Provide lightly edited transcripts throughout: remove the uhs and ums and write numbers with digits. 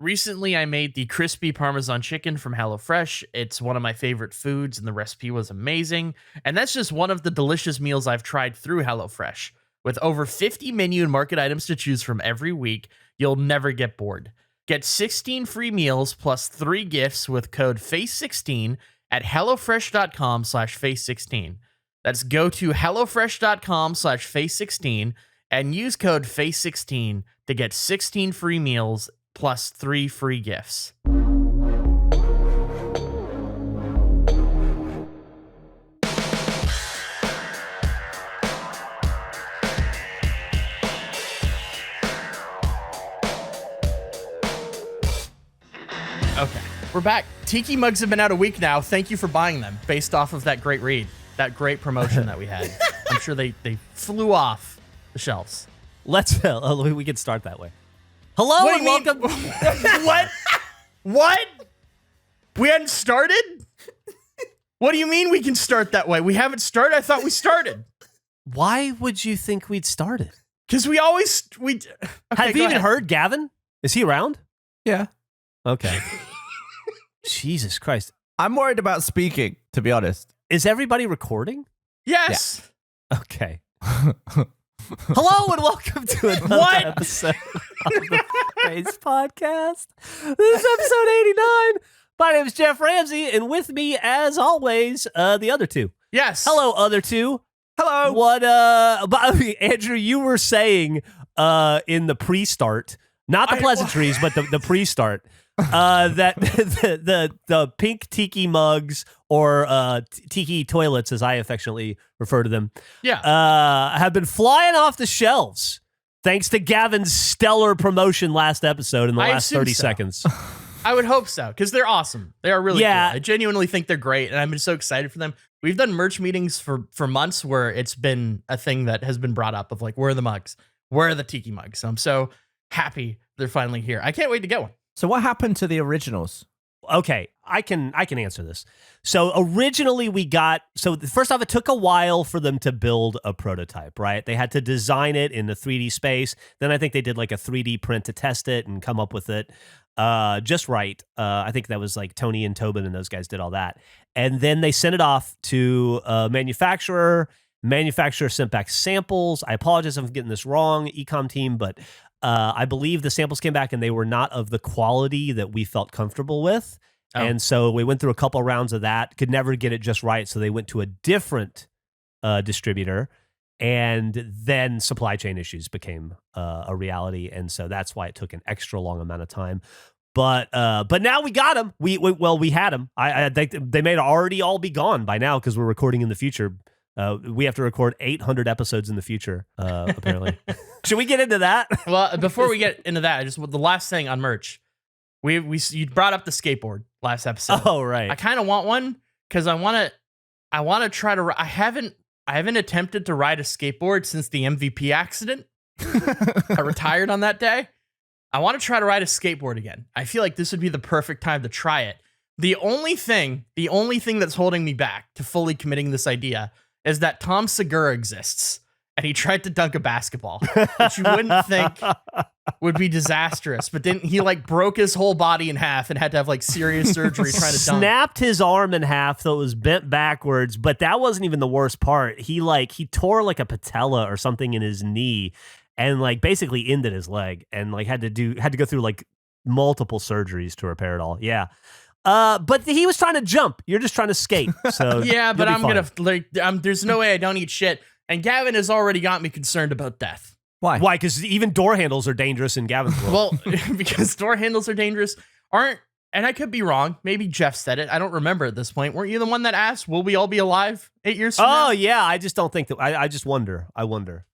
Recently, I made the crispy Parmesan chicken from HelloFresh. It's one of my favorite foods, and the recipe was amazing. And that's just one of the delicious meals I've tried through HelloFresh. With over 50 menu and market items to choose from every week, you'll never get bored. Get 16 free meals plus 3 gifts with code FACE16 at HelloFresh.com/FACE16. That's go to HelloFresh.com/FACE16 and use code FACE16 to get 16 free meals plus 3 free gifts. Okay, we're back. Tiki mugs have been out a week now. Thank you for buying them based off of that great read, that great promotion that we had. I'm sure they flew off the shelves. We can start that way. Hello and welcome. What? What? We hadn't started? What do you mean we can start that way? We haven't started? I thought we started. Why would you think we'd started? Because we always... Okay, have you even heard Gavin? Is he around? Yeah. Okay. Jesus Christ. I'm worried about speaking, to be honest. Is everybody recording? Yes. Yeah. Okay. Hello and welcome to another episode of the KFace podcast. This is episode 89. My name is Geoff Ramsey, and with me, as always, the other two. Yes. Hello, other two. Hello. What? Andrew, you were saying in the pre-start, not the pleasantries, but the pre-start, that the pink tiki mugs or tiki toilets, as I affectionately refer to them, have been flying off the shelves thanks to Gavin's stellar promotion last episode in the last 30 seconds. I would hope so, because they're awesome. They are really cool. I genuinely think they're great, and I've been so excited for them. We've done merch meetings for months where it's been a thing that has been brought up of like, where are the mugs? Where are the tiki mugs? So I'm so happy they're finally here. I can't wait to get one. So what happened to the originals? Okay, I can answer this. So originally first off, it took a while for them to build a prototype, right? They had to design it in the 3D space. Then I think they did like a 3D print to test it and come up with it just right. I think that was like Tony and Tobin and those guys did all that. And then they sent it off to a manufacturer. Manufacturer sent back samples. I apologize if I'm getting this wrong, ecom team, but I believe the samples came back and they were not of the quality that we felt comfortable with. Oh. And so we went through a couple rounds of that, could never get it just right. So they went to a different distributor, and then supply chain issues became a reality. And so that's why it took an extra long amount of time. But now we got them. We had them. I think they may already all be gone by now because we're recording in the future. We have to record 800 episodes in the future, apparently. Should we get into that? Well, before we get into that, the last thing on merch, you brought up the skateboard last episode. Oh, right. I kind of want one because I want to try to. I haven't attempted to ride a skateboard since the MVP accident. I retired on that day. I want to try to ride a skateboard again. I feel like this would be the perfect time to try it. The only thing that's holding me back to fully committing this idea is that Tom Segura exists, and he tried to dunk a basketball, which you wouldn't think would be disastrous, but then he like broke his whole body in half and had to have like serious surgery trying to dunk. Snapped his arm in half, so it was bent backwards, but that wasn't even the worst part. He tore like a patella or something in his knee and like basically ended his leg and like had to go through like multiple surgeries to repair it all. Yeah. But he was trying to jump. You're just trying to skate. So yeah, but there's no way I don't eat shit. And Gavin has already got me concerned about death. Why? Why? Because even door handles are dangerous in Gavin's world. Well, because door handles are dangerous. And I could be wrong. Maybe Geoff said it. I don't remember at this point. Weren't you the one that asked, will we all be alive 8 years from now? Oh, yeah. I just don't think that. I just wonder. I wonder.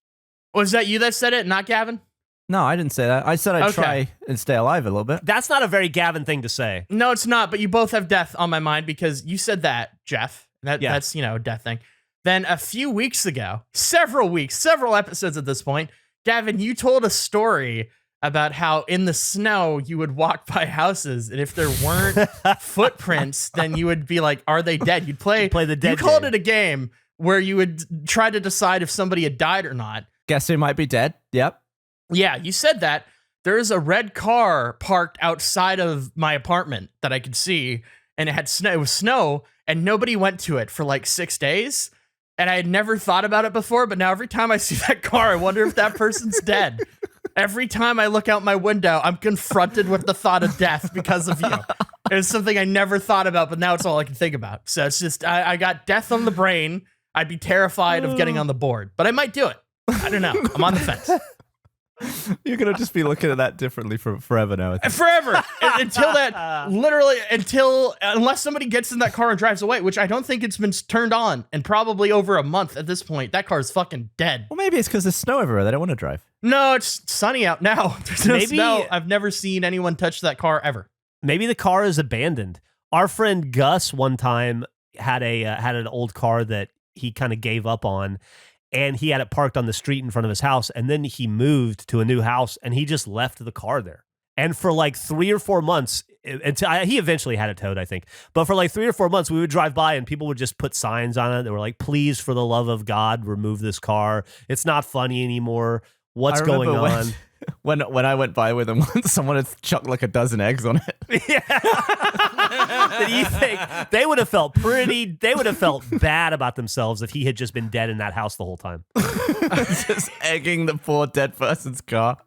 Was that you that said it, not Gavin? No, I didn't say that. I said I'd try and stay alive a little bit. That's not a very Gavin thing to say. No, it's not. But you both have death on my mind because you said that, Geoff. That's, a death thing. Then a few weeks ago, several episodes at this point, Gavin, you told a story about how in the snow you would walk by houses, and if there weren't footprints, then you would be like, are they dead? You'd play the dead. You called it a game where you would try to decide if somebody had died or not. Guess who might be dead? Yep. Yeah, you said that. there is a red car parked outside of my apartment that I could see, and it had snow. It was snow, and nobody went to it for like 6 days. And I had never thought about it before, but now every time I see that car, I wonder if that person's dead. Every time I look out my window, I'm confronted with the thought of death because of you. It's something I never thought about, but now it's all I can think about. So it's just, I got death on the brain. I'd be terrified of getting on the board, but I might do it. I don't know. I'm on the fence. You're going to just be looking at that differently for forever now. Forever. Until that, literally, unless somebody gets in that car and drives away, which I don't think it's been turned on in probably over a month at this point. That car is fucking dead. Well, maybe it's because there's snow everywhere. They don't want to drive. No, it's sunny out now. There's no snow. I've never seen anyone touch that car ever. Maybe the car is abandoned. Our friend Gus one time had an old car that he kind of gave up on, and he had it parked on the street in front of his house, and then he moved to a new house, and he just left the car there. And for like 3 or 4 months, he eventually had it towed, I think. But for like 3 or 4 months, we would drive by, and people would just put signs on it. They were like, "Please, for the love of God, remove this car. It's not funny anymore. What's going on?" When I went by with him once, someone had chucked like a dozen eggs on it. Yeah. Do you think they would have felt bad about themselves if he had just been dead in that house the whole time? Just egging the poor dead person's car.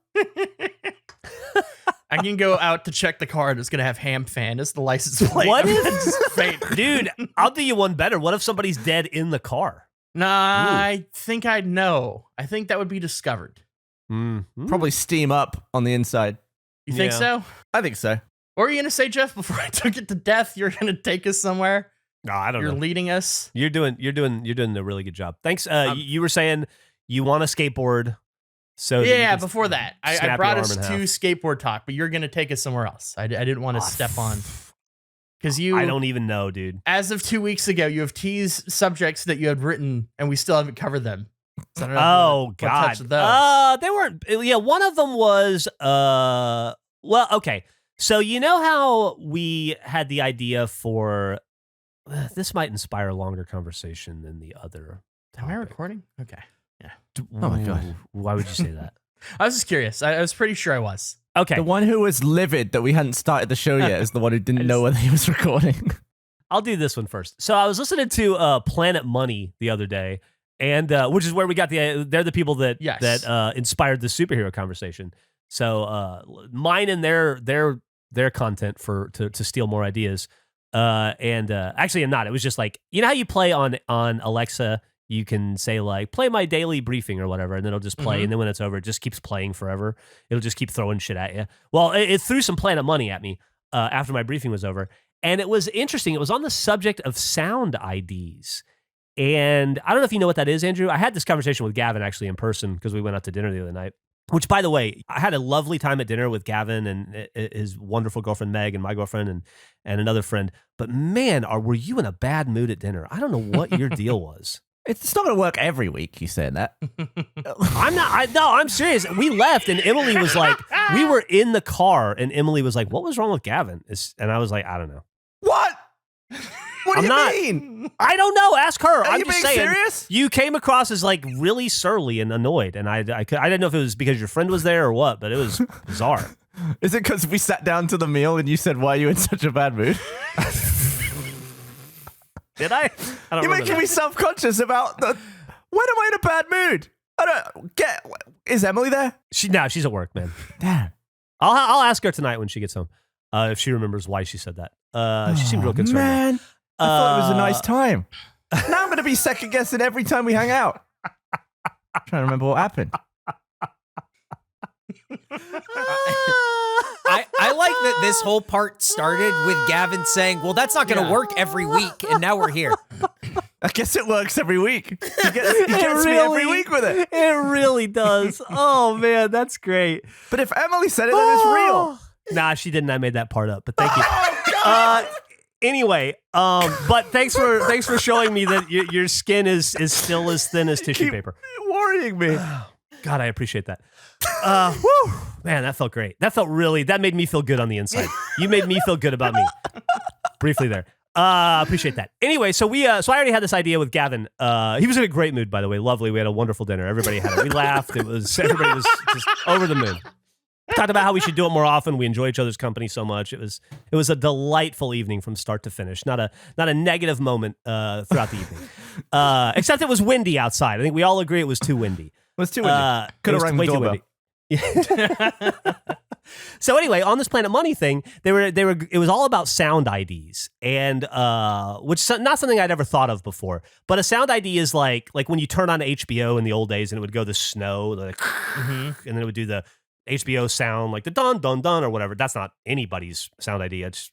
I can go out to check the car and it's going to have ham fan as the license plate. What if, dude, I'll do you one better. What if somebody's dead in the car? Nah, I think I'd know. I think that would be discovered. Probably steam up on the inside. You think so? I think so. What were you going to say, Geoff? Before I took it to death, you're going to take us somewhere? No, I don't know. You're leading us. You're doing a really good job. Thanks. You were saying you want a skateboard. So yeah, before that, I brought us to skateboard talk, but you're going to take us somewhere else. I didn't want to step on. Because I don't even know, dude. As of 2 weeks ago, you have teased subjects that you had written, and we still haven't covered them. So I don't know God. They weren't. Yeah, one of them was. Well, okay. So you know how we had the idea for this might inspire a longer conversation than the other. Am I recording? Okay. Yeah. Oh my God. Why would you say that? I was just curious. I was pretty sure I was. Okay. The one who was livid that we hadn't started the show yet is the one who didn't know whether he was recording. I'll do this one first. So I was listening to Planet Money the other day, and which is where we got they're the people that inspired the superhero conversation. So mine and their content to steal more ideas. Actually, I'm not. It was just like, you know how you play on Alexa. You can say like, play my daily briefing or whatever, and then it'll just play. And then when it's over, it just keeps playing forever. It'll just keep throwing shit at you. Well, it threw some Planet Money at me after my briefing was over. And it was interesting. It was on the subject of sound IDs. And I don't know if you know what that is, Andrew. I had this conversation with Gavin actually in person because we went out to dinner the other night. Which, by the way, I had a lovely time at dinner with Gavin and his wonderful girlfriend, Meg, and my girlfriend and another friend. But man, were you in a bad mood at dinner? I don't know what your deal was. It's not going to work every week, you saying that. I'm not. No, I'm serious. We left and Emily was like, we were in the car and Emily was like, what was wrong with Gavin? And I was like, I don't know. What? What do you mean? I don't know. Ask her. Are you being serious? You came across as like really surly and annoyed, and I didn't know if it was because your friend was there or what, but it was bizarre. Is it because we sat down to the meal and you said, "Why are you in such a bad mood?" Did I? You're making me self-conscious about when am I in a bad mood? I don't get. Is Emily there? She's at work, man. Damn. I'll ask her tonight when she gets home if she remembers why she said that. She seemed real concerned. Man. I thought it was a nice time. Now I'm going to be second guessing every time we hang out. I'm trying to remember what happened. I like that this whole part started with Gavin saying, well, that's not going to work every week, and now we're here. I guess it works every week. He gets me every week with it. It really does. Oh, man, that's great. But if Emily said it, then it's real. Nah, she didn't. I made that part up, but thank you. Oh, God. Anyway, but thanks for showing me that your skin is still as thin as tissue paper. Worrying me. God, I appreciate that. Whew, man, that felt great. That made me feel good on the inside. You made me feel good about me. Briefly there. Appreciate that. Anyway, so I already had this idea with Gavin. He was in a great mood, by the way. Lovely. We had a wonderful dinner. Everybody had it. We laughed. Everybody was just over the moon. Talked about how we should do it more often. We enjoy each other's company so much. It was a delightful evening from start to finish. Not a negative moment throughout the evening. Except it was windy outside. I think we all agree it was too windy. It was too windy. Could have rang the doorbell. So anyway, on this Planet Money thing, it was all about sound IDs, and which is not something I'd ever thought of before. But a sound ID is like when you turn on HBO in the old days, and it would go the snow, like, and then it would do the HBO sound, like the dun dun dun or whatever. That's not anybody's sound ID. It's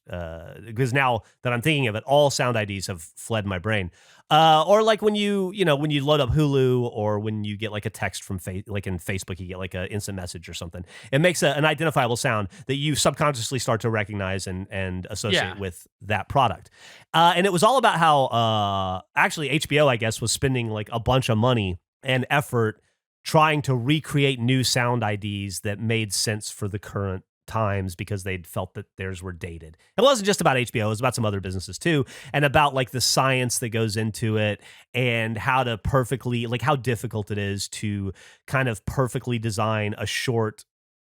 because now that I'm thinking of it, all sound IDs have fled my brain. Or like when you load up Hulu, or when you get like a text from like in Facebook, you get like an instant message or something. It makes an identifiable sound that you subconsciously start to recognize and associate with that product. And it was all about how actually HBO, I guess, was spending like a bunch of money and effort trying to recreate new sound IDs that made sense for the current times, because they'd felt that theirs were dated. It wasn't just about HBO, it was about some other businesses too, and about like the science that goes into it, and how to perfectly, like how difficult it is to kind of perfectly design a short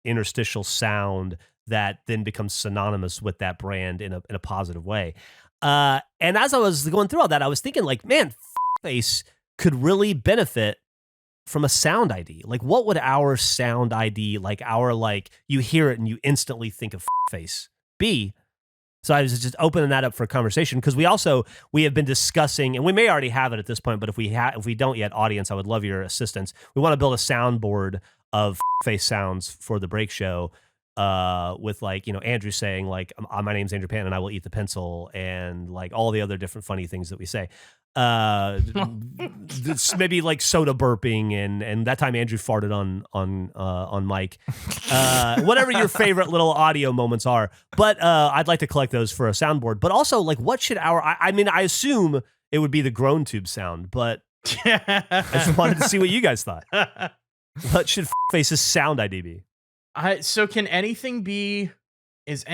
interstitial sound that then becomes synonymous with that brand in a positive way. And as I was going through all that, I was thinking like, man, Face could really benefit from a sound ID. Like, what would our sound ID, like our, like, you hear it and you instantly think of Face be? So I was just opening that up for a conversation, because we have been discussing, and we may already have it at this point, but if we don't yet, audience, I would love your assistance. We want to build a soundboard of Face sounds for the break show, with like, Andrew saying like, my name's Andrew Pan and I will eat the pencil, and like all the other different funny things that we say. Maybe like soda burping, and that time Andrew farted on Mike. Whatever your favorite little audio moments are, but I'd like to collect those for a soundboard. But also, like, what should I mean, I assume it would be the groan tube sound, but I just wanted to see what you guys thought. What should Face's sound ID be? So can anything be? Because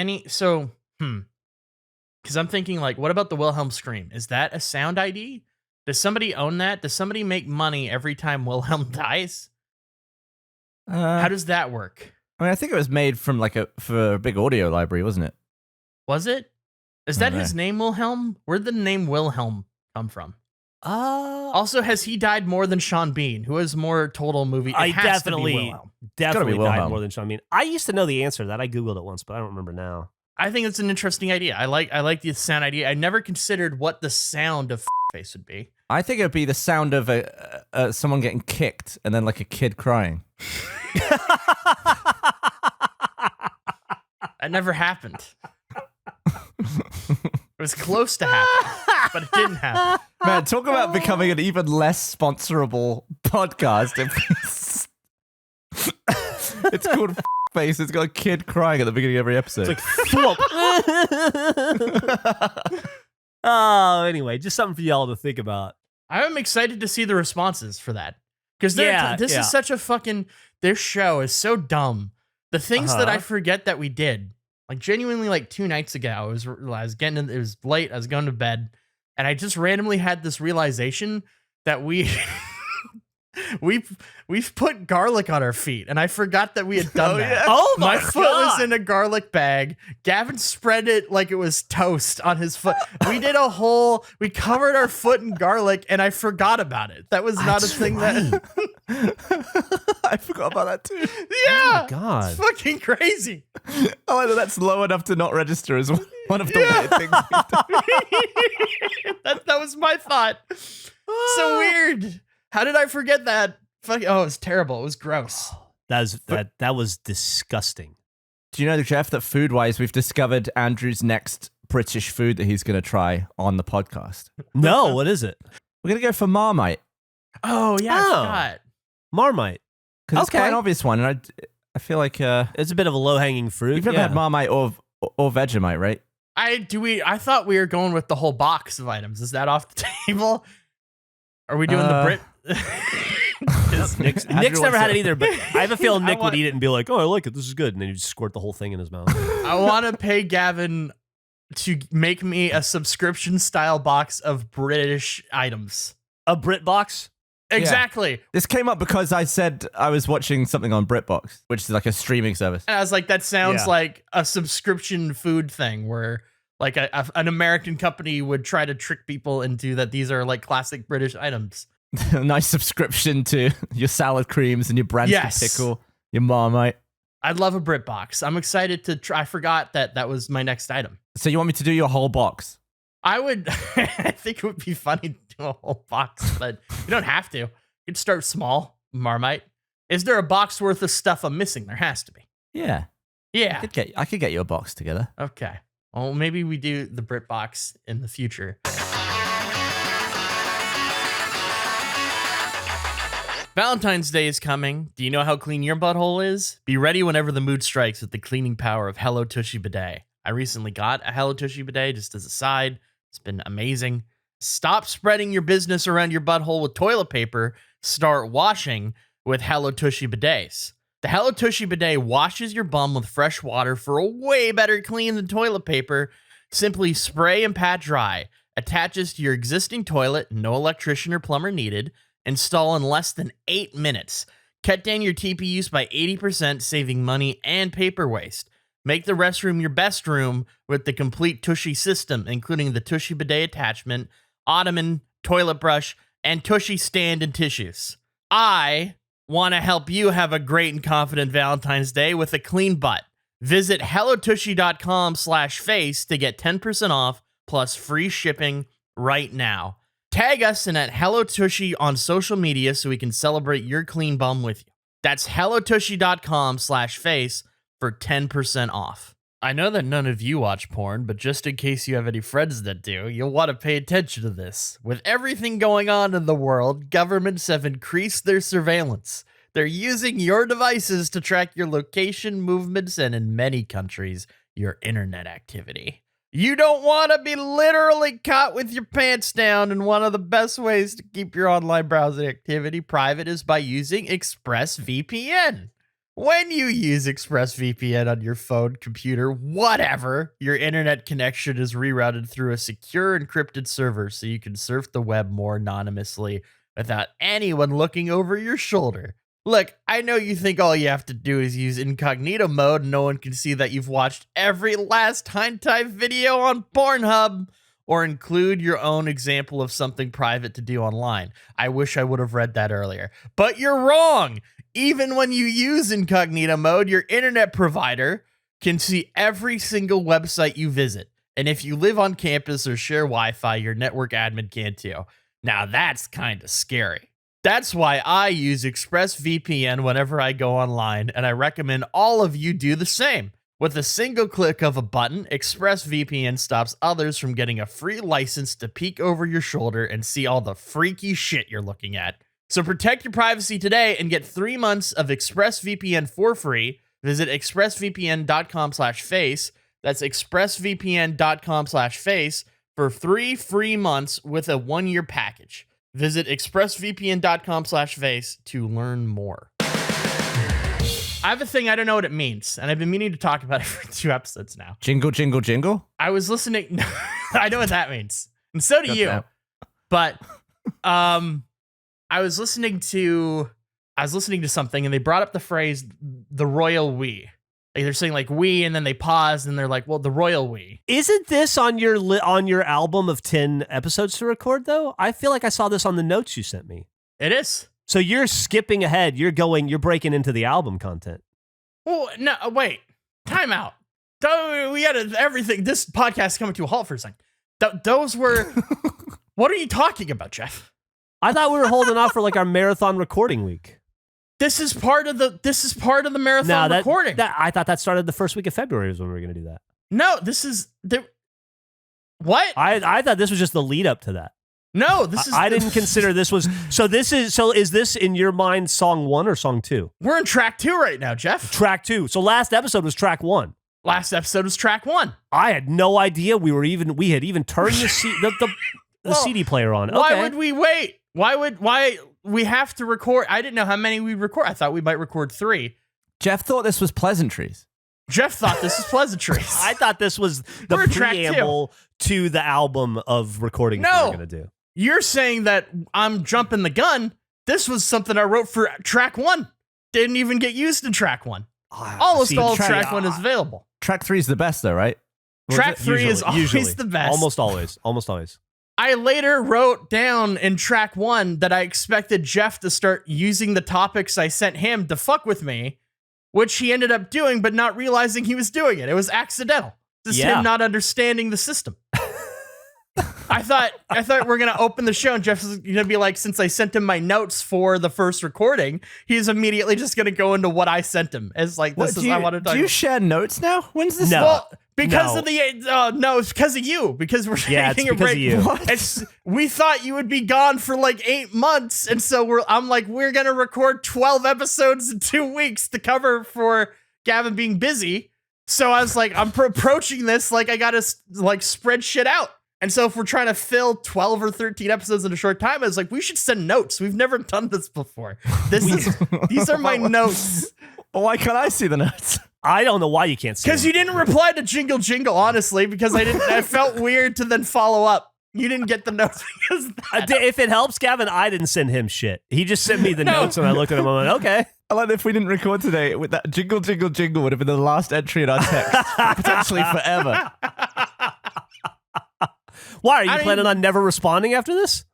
I'm thinking, like, what about the Wilhelm Scream? Is that a sound ID? Does somebody own that? Does somebody make money every time Wilhelm dies? How does that work? I mean, I think it was made from for a big audio library, wasn't it? Was it? Is that his name, Wilhelm? Where'd the name Wilhelm come from? Also, has he died more than Sean Bean, who has more total movie? I definitely died Wilhelm. more than Sean Bean. I used to know the answer to that. I Googled it once, but I don't remember now. I think it's an interesting idea. I like the sound idea. I never considered what the sound of Face would be. I think it would be the sound of someone getting kicked and then like a kid crying. That never happened. It was close to happening, but it didn't happen. Man, talk about becoming an even less sponsorable podcast. It's called Face. It's got a kid crying at the beginning of every episode. It's like flop. Oh, anyway, just something for y'all to think about. I'm excited to see the responses for that, because this is such a fucking. This show is so dumb. The things that I forget that we did, like genuinely, like 2 nights ago, I was getting in, it was late. I was going to bed, and I just randomly had this realization that we've put garlic on our feet, and I forgot that we had done that. Yeah. Oh my foot was in a garlic bag. Gavin spread it like it was toast on his foot. We covered our foot in garlic, and I forgot about it. That was not a thing that I forgot about that too. Yeah. Oh my God. It's fucking crazy. Oh, I know that's low enough to not register as one of the weird things we've done. that was my thought. So weird. How did I forget that? It was terrible. It was gross. That was disgusting. Do you know, Geoff, that food-wise, we've discovered Andrew's next British food that he's going to try on the podcast? No, what is it? We're going to go for Marmite. Oh, yeah, I forgot. Marmite. Because it's quite an obvious one, and I feel like... it's a bit of a low-hanging fruit. You've never had Marmite or Vegemite, right? I thought we were going with the whole box of items. Is that off the table? Are we doing the Brit? Nick's never had it either, but I have a feeling Nick would eat it and be like, "Oh, I like it. This is good," and then he'd squirt the whole thing in his mouth. I want to pay Gavin to make me a subscription-style box of British items. A Brit box? Exactly. This came up because I said I was watching something on BritBox, which is like a streaming service. And I was like, that sounds like a subscription food thing where like an American company would try to trick people into that these are like classic British items. A nice subscription to your salad creams and your Bransford pickle, your Marmite. I'd love a BritBox. I'm excited to try. I forgot that was my next item. So you want me to do your whole box? I would. I think it would be funny to do a whole box, but you don't have to. You can start small. Marmite. Is there a box worth of stuff I'm missing? There has to be. Yeah. Yeah. I could get you a box together. Okay. Well, maybe we do the BritBox in the future. Valentine's Day is coming. Do you know how clean your butthole is? Be ready whenever the mood strikes with the cleaning power of Hello Tushy Bidet. I recently got a Hello Tushy Bidet just as a side. It's been amazing. Stop spreading your business around your butthole with toilet paper. Start washing with Hello Tushy Bidets. The Hello Tushy Bidet washes your bum with fresh water for a way better clean than toilet paper. Simply spray and pat dry. Attaches to your existing toilet, no electrician or plumber needed. Install in less than 8 minutes. Cut down your TP use by 80%, saving money and paper waste. Make the restroom your best room with the complete Tushy system, including the Tushy Bidet attachment, ottoman, toilet brush, and Tushy stand and tissues. I want to help you have a great and confident Valentine's Day with a clean butt. Visit hellotushy.com/face to get 10% off plus free shipping right now. Tag us in at Hello Tushy on social media so we can celebrate your clean bum with you. That's hellotushy.com/face for 10% off. I know that none of you watch porn, but just in case you have any friends that do, you'll want to pay attention to this. With everything going on in the world, governments have increased their surveillance. They're using your devices to track your location, movements, and in many countries, your internet activity. You don't want to be literally caught with your pants down, and one of the best ways to keep your online browsing activity private is by using ExpressVPN. When you use ExpressVPN on your phone, computer, whatever, your internet connection is rerouted through a secure encrypted server so you can surf the web more anonymously without anyone looking over your shoulder. Look, I know you think all you have to do is use incognito mode and no one can see that you've watched every last hentai video on Pornhub, or include your own example of something private to do online. I wish I would have read that earlier. But you're wrong! Even when you use incognito mode, your internet provider can see every single website you visit. And if you live on campus or share Wi-Fi, your network admin can too. Now that's kind of scary. That's why I use ExpressVPN whenever I go online, and I recommend all of you do the same. With a single click of a button, ExpressVPN stops others from getting a free license to peek over your shoulder and see all the freaky shit you're looking at. So protect your privacy today and get 3 months of ExpressVPN for free. Visit expressvpn.com/face. That's expressvpn.com/face for 3 free months with a 1-year package. Visit expressvpn.com/face to learn more. I have a thing, I don't know what it means, and I've been meaning to talk about it for 2 episodes now. Jingle, jingle, jingle? I was listening. I know what that means. And so do you. But I was listening to something, and they brought up the phrase, the royal we. Like they're saying like we, and then they pause, and they're like, well, the royal we. Isn't this on your album of 10 episodes to record, though? I feel like I saw this on the notes you sent me. It is. So you're skipping ahead. You're breaking into the album content. Oh, no, wait. Time out. We got everything. This podcast is coming to a halt for a second. Those were... What are you talking about, Geoff? I thought we were holding off for like our marathon recording week. This is part of the marathon recording. I thought that started the first week of February is when we were going to do that. No, this is what? I thought this was just the lead up to that. No, this is. I didn't consider this was. So is this in your mind song 1 or song 2? We're in track 2 right now, Geoff. Track 2. So last episode was track 1. Last episode was track 1. I had no idea we had even turned the CD player on. Okay. Why would we wait? Why we have to record? I didn't know how many we record. I thought we might record 3. Geoff thought this was pleasantries. Geoff thought this was pleasantries. I thought this was the preamble to the album of recordings we were going to do. You're saying that I'm jumping the gun. This was something I wrote for track 1. Didn't even get used in track 1. Almost See, all of track- track 1 is available. Track 3 is the best, though, right? Track 3 is always the best. Almost always. I later wrote down in track 1 that I expected Geoff to start using the topics I sent him to fuck with me, which he ended up doing, but not realizing he was doing it. It was accidental. Just him not understanding the system. I thought we're gonna open the show and Geoff's gonna be like, since I sent him my notes for the first recording, he's immediately just gonna go into what I sent him as like, this is I want to talk. Do you share notes now? When's this? No. Well, because of the no, it's because of you. Because we're taking a because break. of you. It's, we thought you would be gone for like 8 months, and so I'm like, we're gonna record 12 episodes in 2 weeks to cover for Gavin being busy. So I was like, I'm approaching this like I gotta like spread shit out. And so if we're trying to fill 12 or 13 episodes in a short time, I was like, we should send notes. We've never done this before. These are my notes. Why can't I see the notes? I don't know why you can't see. Because you didn't reply to Jingle Jingle, honestly, because I felt weird to then follow up. You didn't get the notes because of that. If it helps, Gavin, I didn't send him shit. He just sent me the notes, and I looked at him. I went, okay. I like if we didn't record today, with that jingle, jingle, jingle would have been the last entry in our text, potentially forever. Why, are you planning on never responding after this?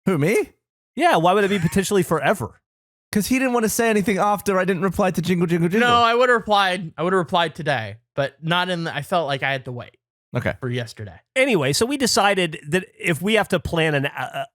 Who, me? Yeah, why would it be potentially forever? Because he didn't want to say anything after I didn't reply to jingle, jingle, jingle. No, I would have replied. I would have replied today, but not in the, I felt like I had to wait. Okay. For yesterday. Anyway, so we decided that if we have to plan an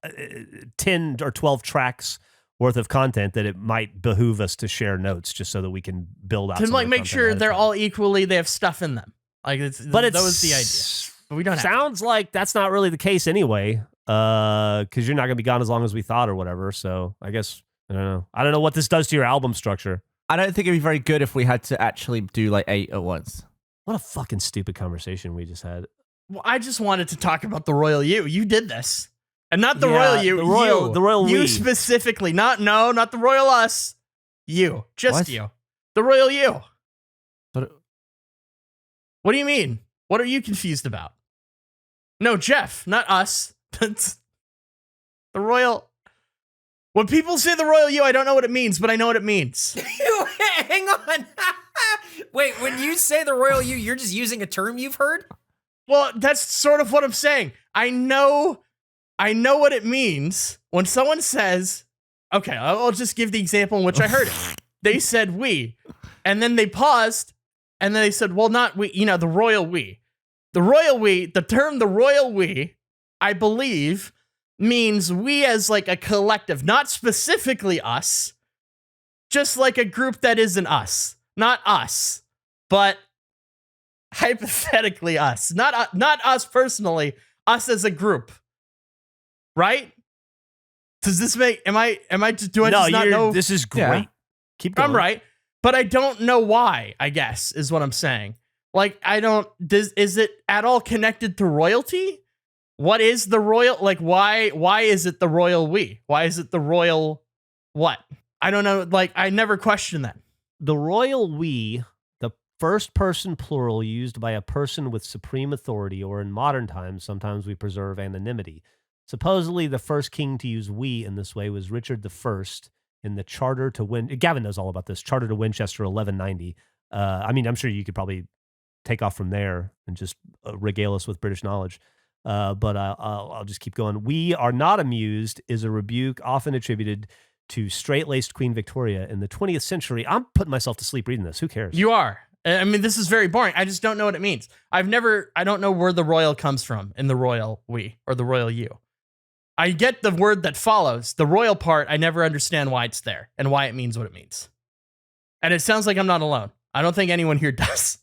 10 or 12 tracks worth of content, that it might behoove us to share notes just so that we can build out. To some like of the make content sure ahead of they're time. all equally, they have stuff in them. Like that was the idea. But we don't have Sounds like that's not really the case anyway, because you're not going to be gone as long as we thought or whatever. So I guess, I don't know. I don't know what this does to your album structure. I don't think it'd be very good if we had to actually do like 8 at once. What a fucking stupid conversation we just had. Well, I just wanted to talk about the Royal You. You did this. And not the Royal You. The Royal You we. specifically. Not the Royal Us. You. Just What? you. The Royal You. What do you mean? What are you confused about? No, Geoff, not us. That's the Royal. When people say the Royal You, I don't know what it means, but I know what it means. Hang on. Wait, when you say the Royal You, you're just using a term you've heard? Well, that's sort of what I'm saying. I know what it means when someone says, okay, I'll just give the example in which I heard it. They said we, and then they paused, and then they said, well, not we, the royal we. The royal we, the term the royal we, I believe, means we as like a collective, not specifically us, just like a group that isn't us. Not us, but hypothetically us. Not us personally, us as a group. Right? Does this make, do I just not know? This is great. Yeah. Keep going. I'm right, but I don't know why, I guess, is what I'm saying. Like, is it at all connected to royalty? What is the royal, like, why is it the royal we? Why is it the royal what? I don't know, like, I never questioned that. The royal we, the first person plural used by a person with supreme authority, or in modern times, sometimes we preserve anonymity. Supposedly, the first king to use we in this way was Richard I in the Charter to Gavin knows all about this, Charter to Winchester 1190. I mean, I'm sure you could probably take off from there and just regale us with British knowledge. But I'll just keep going. We are not amused is a rebuke often attributed to straight-laced Queen Victoria in the 20th century. I'm putting myself to sleep reading this. Who cares? You are. I mean, this is very boring. I just don't know what it means. I don't know where the royal comes from in the royal we or the royal you. I get the word that follows. The royal part, I never understand why it's there and why it means what it means. And it sounds like I'm not alone. I don't think anyone here does.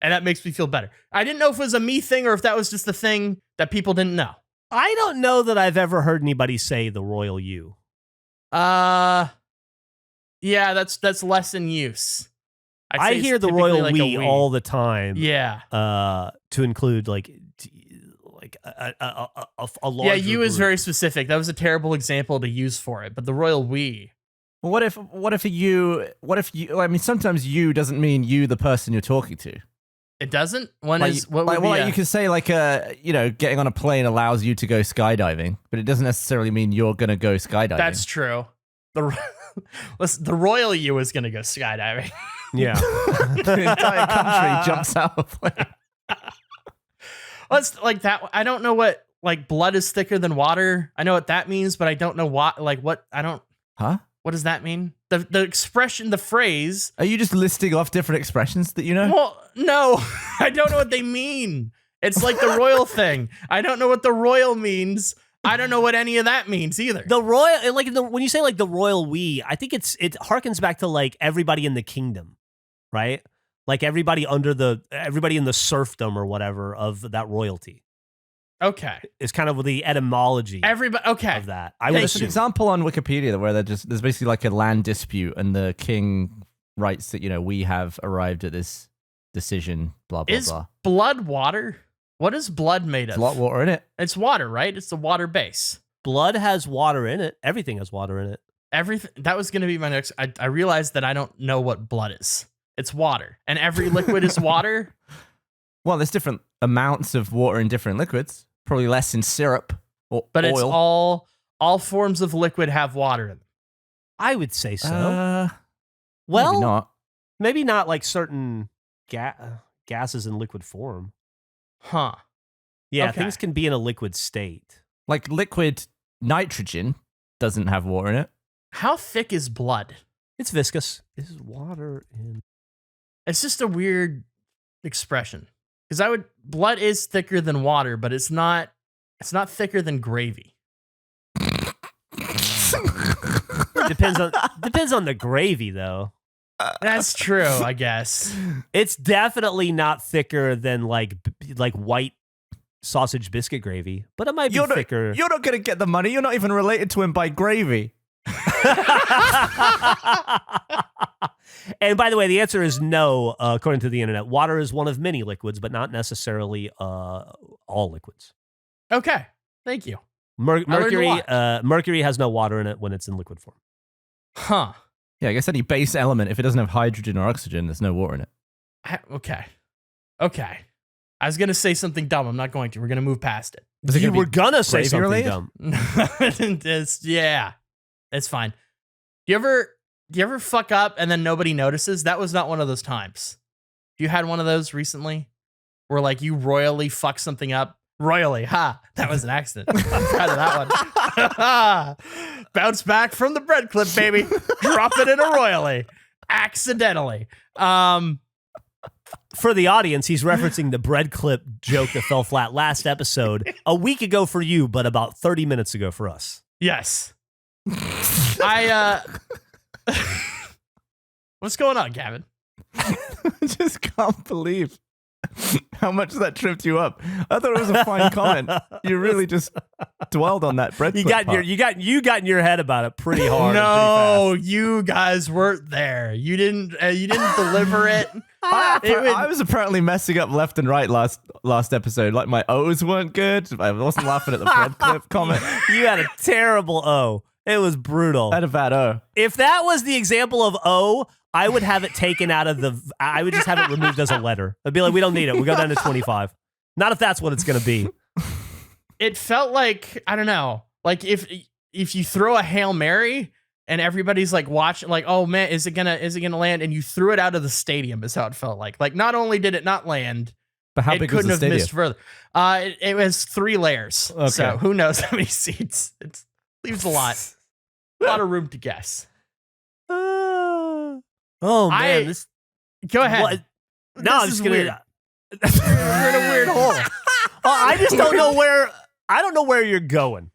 And that makes me feel better. I didn't know if it was a me thing or if that was just the thing that people didn't know. I don't know that I've ever heard anybody say the royal you. Yeah, that's less in use. I hear the royal like we all the time. Yeah. To include like a larger Yeah, you is group. very specific. That was a terrible example to use for it. But the royal we. Well, what if you, I mean, sometimes you doesn't mean you, the person you're talking to. It doesn't? When Like, is what would be you could say like getting on a plane allows you to go skydiving, but it doesn't necessarily mean you're going to go skydiving. That's true. the royal you is gonna go skydiving. Yeah. The entire country jumps out of plane. Well, it's like that. I don't know what like blood is thicker than water. I know what that means, but I don't know what Huh? what does that mean? The expression, the phrase. Are you just listing off different expressions that you know? Well, no, I don't know what they mean. It's like the royal thing. I don't know what the royal means. I don't know what any of that means either. The royal, like when you say like the royal we, I think it harkens back to like everybody in the kingdom, right? Like everybody in the serfdom or whatever of that royalty. Okay, It's kind of the etymology everybody. Okay, of that. I would There's an assume. example on Wikipedia where there's basically like a land dispute, and the king writes that we have arrived at this decision. Blah blah is blah. blood water? What is blood made of? There's a lot of water in it. It's water, right? It's the water base. Blood has water in it. Everything has water in it. Everything that was going to be my next. I realized that I don't know what blood is. It's water, and every liquid is water. Well, there's different amounts of water in different liquids. Probably less in syrup or But oil. it's all forms of liquid have water in them. I would say so. Well, well, not. maybe not like certain gases in liquid form. Huh. Yeah, Okay. things can be in a liquid state. Like liquid nitrogen doesn't have water in it. How thick is blood? It's viscous. Is water in? It's just a weird expression. Because blood is thicker than water, but it's not thicker than gravy. Depends on the gravy though. That's true, I guess. It's definitely not thicker than like white sausage biscuit gravy, but it might be thicker. You're not going to get the money. You're not even related to him by gravy. And by the way, the answer is no, according to the internet. Water is one of many liquids, but not necessarily all liquids. Okay. Thank you. Mercury learned a mercury has no water in it when it's in liquid form. Huh. Yeah, I guess any base element, if it doesn't have hydrogen or oxygen, there's no water in it. Okay. I was going to say something dumb. I'm not going to. We're going to move past it. Is it You gonna were be gonna say gravy something related? dumb. Yeah. It's fine. Do you ever fuck up and then nobody notices? That was not one of those times. You had one of those recently where like you royally fuck something up? Royally. Ha. That was an accident. I'm proud of that one. Bounce back from the bread clip, baby. Drop it in a royally. Accidentally. For the audience, he's referencing the bread clip joke that fell flat last episode, a week ago for you, but about 30 minutes ago for us. Yes. What's going on, Gavin? I just can't believe how much that tripped you up. I thought it was a fine comment. You really just dwelled on that bread. You clip got in your head about it pretty hard. No, you guys weren't there. You didn't deliver it. I was apparently messing up left and right last episode. Like my O's weren't good. I wasn't laughing at the bread clip comment. You had a terrible O. It was brutal. I had a bad O. If that was the example of O, I would have it taken out of I would just have it removed as a letter. I'd be like, we don't need it. We go down to 25. Not if that's what it's going to be. It felt like, I don't know, like if you throw a Hail Mary and everybody's like watching, like, oh man, is it gonna land? And you threw it out of the stadium is how it felt like. Like not only did it not land, But how it big was couldn't the have stadium? missed further. It was 3 layers. Okay. So who knows how many seats? It leaves a lot of room to guess. Oh man, Go ahead. What? No, I'm This just is gonna. weird. We're in a weird hole. I just don't know where. I don't know where you're going.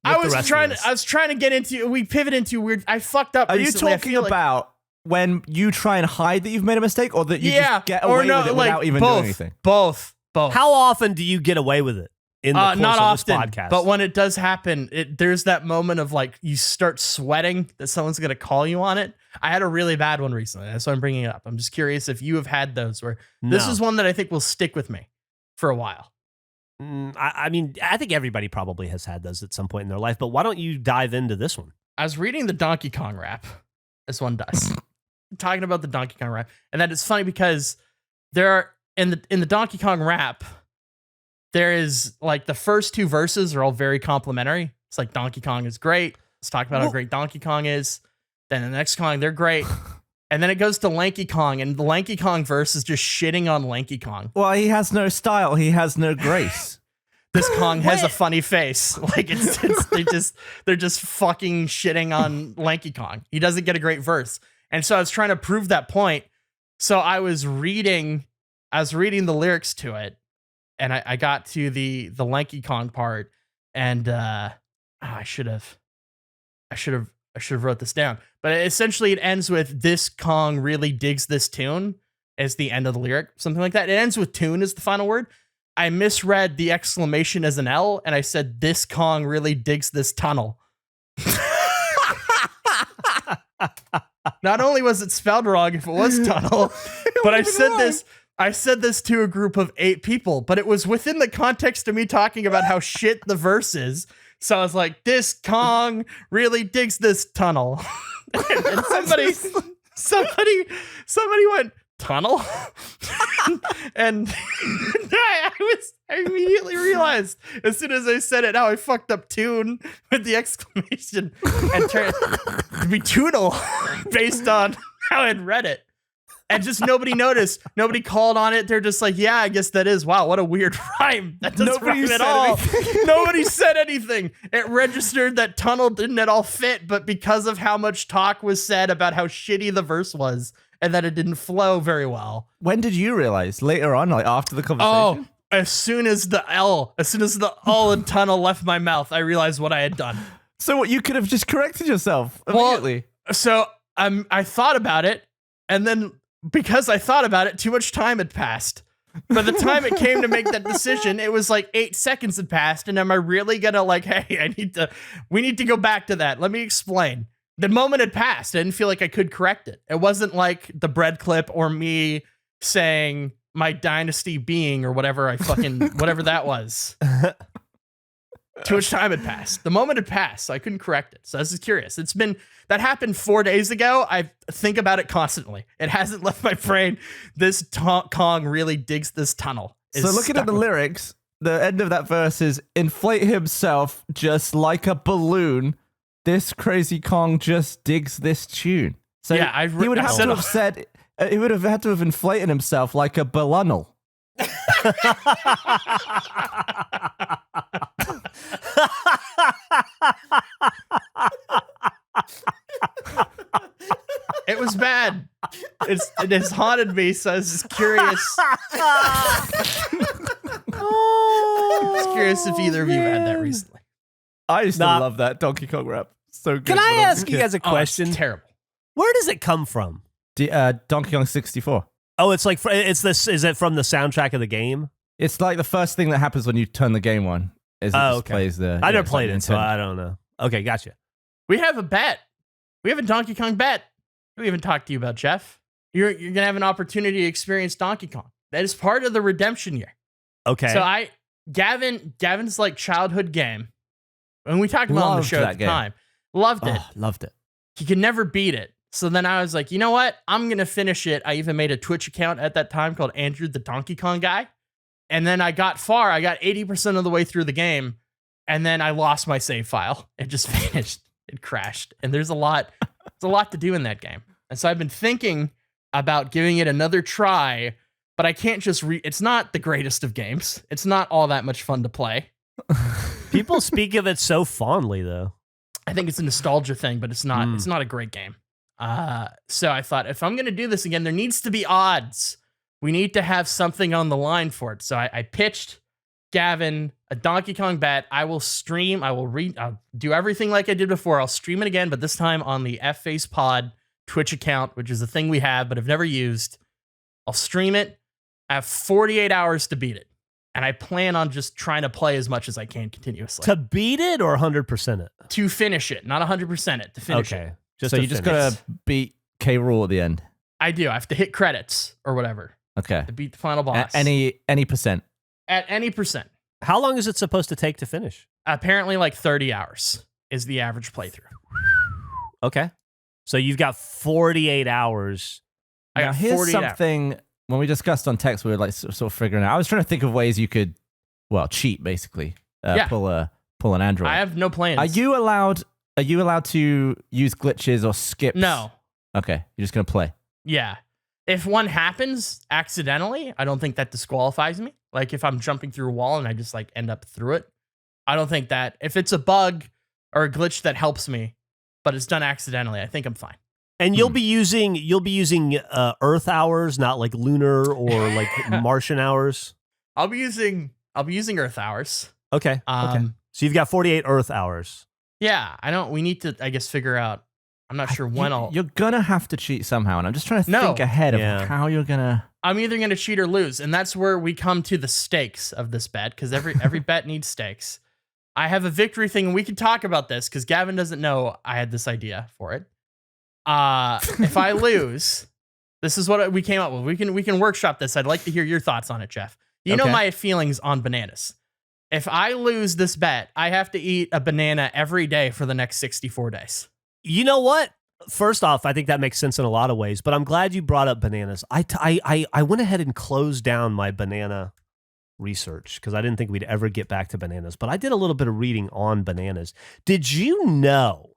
I with the was rest of trying this. to get into. We pivot into weird. I fucked up. Are you recently. I talking feel like- about when you try and hide that you've made a mistake, or that you just get away with it without even doing anything? Both. How often do you get away with it in the course not of often, this podcast? but when it does happen, there's that moment of like you start sweating that someone's gonna call you on it. I had a really bad one recently. That's why I'm bringing it up. I'm just curious if you have had those where this No. is one that I think will stick with me for a while. I mean, I think everybody probably has had those at some point in their life. But why don't you dive into this one? I was reading the Donkey Kong rap. This one does. Talking about the Donkey Kong rap. And that is funny because there are in the Donkey Kong rap, there is like the first 2 verses are all very complimentary. It's like Donkey Kong is great. It's talking about how great Donkey Kong is. Then the next Kong, they're great. And then it goes to Lanky Kong, and the Lanky Kong verse is just shitting on Lanky Kong. Well, he has no style. He has no grace. This Kong has a funny face. Like they're just fucking shitting on Lanky Kong. He doesn't get a great verse. And so I was trying to prove that point. So I was reading the lyrics to it, and I got to the Lanky Kong part, and I should have wrote this down. But essentially it ends with "this Kong really digs this tune" as the end of the lyric, something like that. It ends with "tune" as the final word. I misread the exclamation as an L, and I said "this Kong really digs this tunnel." Not only was it spelled wrong if it was tunnel, but I said this to a group of 8 people, but it was within the context of me talking about how shit the verse is. So I was like, "This Kong really digs this tunnel." And somebody went, "Tunnel?" And I immediately realized as soon as I said it, how I fucked up tune with the exclamation and turned to be tunnel based on how I'd read it. And just nobody noticed. Nobody called on it. They're just like, "Yeah, I guess that is. Wow, what a weird rhyme. That doesn't rhyme at all." Nobody said anything. It registered that tunnel didn't at all fit, but because of how much talk was said about how shitty the verse was and that it didn't flow very well. When did you realize? Later on, like after the conversation? Oh, as soon as the "L" in tunnel left my mouth, I realized what I had done. So what, you could have just corrected yourself immediately. Well, so I thought about it, and then because I thought about it, too much time had passed. By the time it came to make that decision, it was like 8 seconds had passed, and am I really gonna like, "Hey, we need to go back to that. Let me explain." The moment had passed. I didn't feel like I could correct it. It wasn't like the bread clip or me saying "my dynasty being" or whatever whatever that was. Too much time had passed. The moment had passed, so I couldn't correct it. So this is curious. That happened 4 days ago. I think about it constantly. It hasn't left my brain. "This Kong really digs this tunnel." So looking at the lyrics, the end of that verse is "inflate himself just like a balloon. This crazy Kong just digs this tune." So yeah, he would have to have said, he would have had to have inflated himself like a balloonal. It was bad. It has haunted me, so I was just curious. I was curious if either of you had that recently. I used to love that Donkey Kong rap. So good. Can I ask you guys a question? It's terrible. Where does it come from? Donkey Kong 64. Oh, it's like is it from the soundtrack of the game? It's like the first thing that happens when you turn the game on. Is it just plays the. I never played it, so I don't know. Okay, gotcha. We have a bet. We have a Donkey Kong bet. We haven't talked to you about, Geoff. You're gonna have an opportunity to experience Donkey Kong. That is part of the redemption year. Okay. So Gavin's like childhood game. And we talked about it on the show at the time. Loved it. Loved it. He could never beat it. So then I was like, you know what? I'm going to finish it. I even made a Twitch account at that time called Andrew the Donkey Kong Guy. And then I got far. I got 80% of the way through the game. And then I lost my save file. It just vanished. It crashed. And there's a lot to do in that game. And so I've been thinking about giving it another try, but I can't just it's not the greatest of games. It's not all that much fun to play. People speak of it so fondly, though. I think it's a nostalgia thing, but it's not. It's not a great game. So I thought, if I'm going to do this again, there needs to be odds. We need to have something on the line for it. So I pitched Gavin a Donkey Kong bet. I will stream. I'll do everything like I did before. I'll stream it again, but this time on the KFace Pod Twitch account, which is a thing we have but have never used. I'll stream it. I have 48 hours to beat it. And I plan on just trying to play as much as I can continuously. To beat it or 100% it? To finish it. Not 100% it. To finish it. So you just got to beat K. Rool at the end? I do. I have to hit credits or whatever. Okay. To beat the final boss. At any percent? At any percent. How long is it supposed to take to finish? Apparently like 30 hours is the average playthrough. Okay. So you've got 48 hours. I got 48 here's something... When we discussed on text, we were like sort of figuring out. I was trying to think of ways you could, cheat basically. Pull an Android. I have no plans. Are you allowed Are you allowed to use glitches or skips? No. Okay, you're just gonna play. Yeah. If one happens accidentally, I don't think that disqualifies me. Like if I'm jumping through a wall and I just like end up through it, I don't think that if it's a bug or a glitch that helps me, but it's done accidentally, I think I'm fine. And you'll be using Earth hours, not like lunar or like Martian hours. I'll be using Earth hours. Okay. Okay. So you've got 48 Earth hours. Yeah, we need to, I guess, figure out. I'm not sure when You're gonna have to cheat somehow, and I'm just trying to think ahead of how you're gonna. I'm either gonna cheat or lose, and that's where we come to the stakes of this bet, because every bet needs stakes. I have a victory thing, and we can talk about this because Gavin doesn't know I had this idea for it. If I lose, this is what we came up with. We can workshop this. I'd like to hear your thoughts on it, Geoff. You know my feelings on bananas. If I lose this bet, I have to eat a banana every day for the next 64 days. You know what? First off, I think that makes sense in a lot of ways, but I'm glad you brought up bananas. I went ahead and closed down my banana research because I didn't think we'd ever get back to bananas, but I did a little bit of reading on bananas. Did you know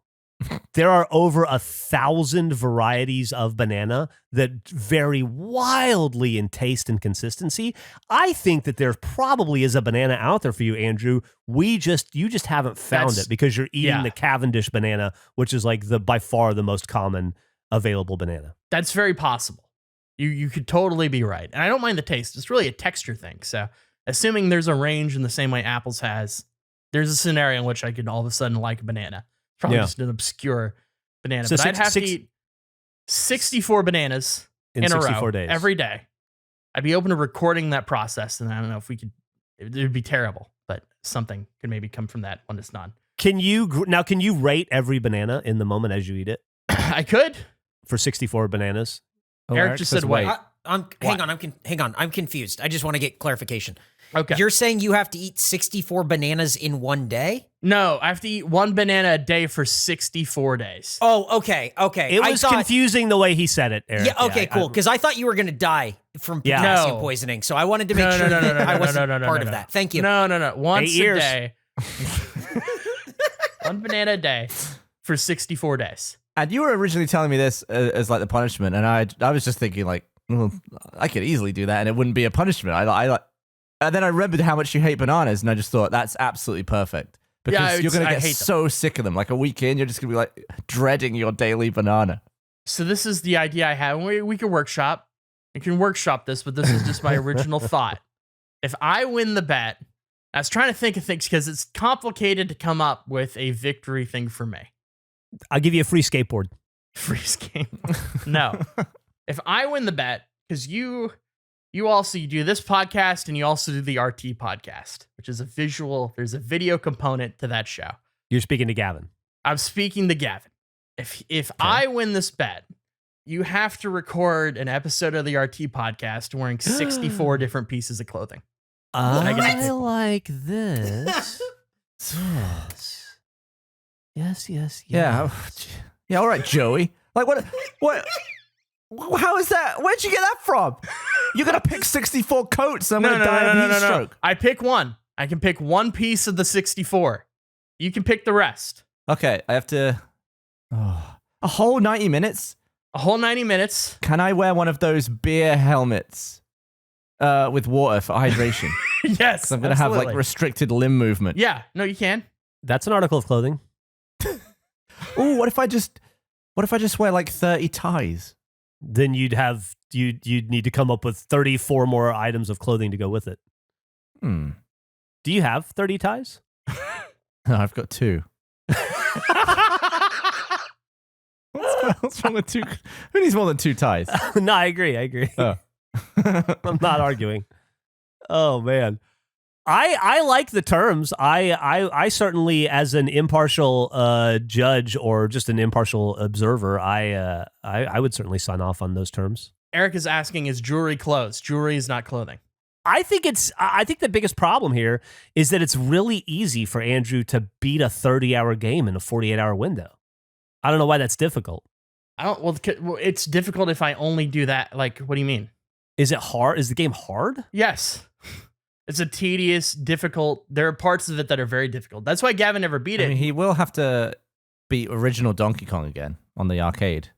there are over 1,000 varieties of banana that vary wildly in taste and consistency? I think that there probably is a banana out there for you, Andrew. You just haven't found it because you're eating the Cavendish banana, which is like by far the most common available banana. That's very possible. You could totally be right. And I don't mind the taste. It's really a texture thing. So assuming there's a range in the same way apples has, there's a scenario in which I could all of a sudden like a banana. Probably just an obscure banana. So but I'd have to eat 64 bananas in a 64 row days. every day. I'd be open to recording that process, and I don't know if we could. It would be terrible, but something could maybe come from that when it's done. Can you rate every banana in the moment as you eat it? I could. For 64 bananas? Eric just said wait. Hang on. I'm confused. I just want to get clarification. Okay. You're saying you have to eat 64 bananas in one day? No, I have to eat one banana a day for 64 days. Oh, okay. It was confusing the way he said it, Eric. Yeah, okay, cool. Because I thought you were going to die from potassium poisoning. So I wanted to make sure that I wasn't part of that. Thank you. No. Once a day. One banana a day for 64 days. And you were originally telling me this as like the punishment, and I was just thinking like, well, I could easily do that, and it wouldn't be a punishment. And then I remembered how much you hate bananas, and I just thought that's absolutely perfect because you're gonna get so sick of them. Like a week in, you're just gonna be like dreading your daily banana. So this is the idea I have. We can workshop. We can workshop this, but this is just my original thought. If I win the bet, I was trying to think of things because it's complicated to come up with a victory thing for me. I'll give you a free skateboard. Free skateboard. No. If I win the bet, because you also do this podcast and you also do the RT podcast, which is there's a video component to that show. You're speaking to Gavin. I'm speaking to Gavin. If I win this bet, you have to record an episode of the RT podcast wearing 64 different pieces of clothing. I like this. Yes. Yeah. Yeah, all right, Joey. Like what how is that? Where'd you get that from? You're gonna pick 64 coats. I'm gonna die of heat stroke. I pick one. I can pick one piece of the 64. You can pick the rest. Okay, I have to. A whole 90 minutes. A whole 90 minutes. Can I wear one of those beer helmets with water for hydration? Yes, I'm gonna have like restricted limb movement. Yeah, no, you can. That's an article of clothing. Ooh, what if I just wear like 30 ties? Then you'd need to come up with 34 more items of clothing to go with it. Do you have 30 ties? No, I've got 2. What's wrong with 2? Who needs more than 2 ties? No, I agree. Oh. I'm not arguing. Oh man. I like the terms. I certainly, as an impartial judge or just an impartial observer, I would certainly sign off on those terms. Eric is asking, is jewelry clothes? Jewelry is not clothing. I think the biggest problem here is that it's really easy for Andrew to beat a 30-hour game in a 48-hour window. I don't know why that's difficult. Well, it's difficult if I only do that. Like, what do you mean? Is it hard? Is the game hard? Yes. It's a tedious, difficult. There are parts of it that are very difficult. That's why Gavin never beat it. I mean, he will have to beat original Donkey Kong again on the arcade.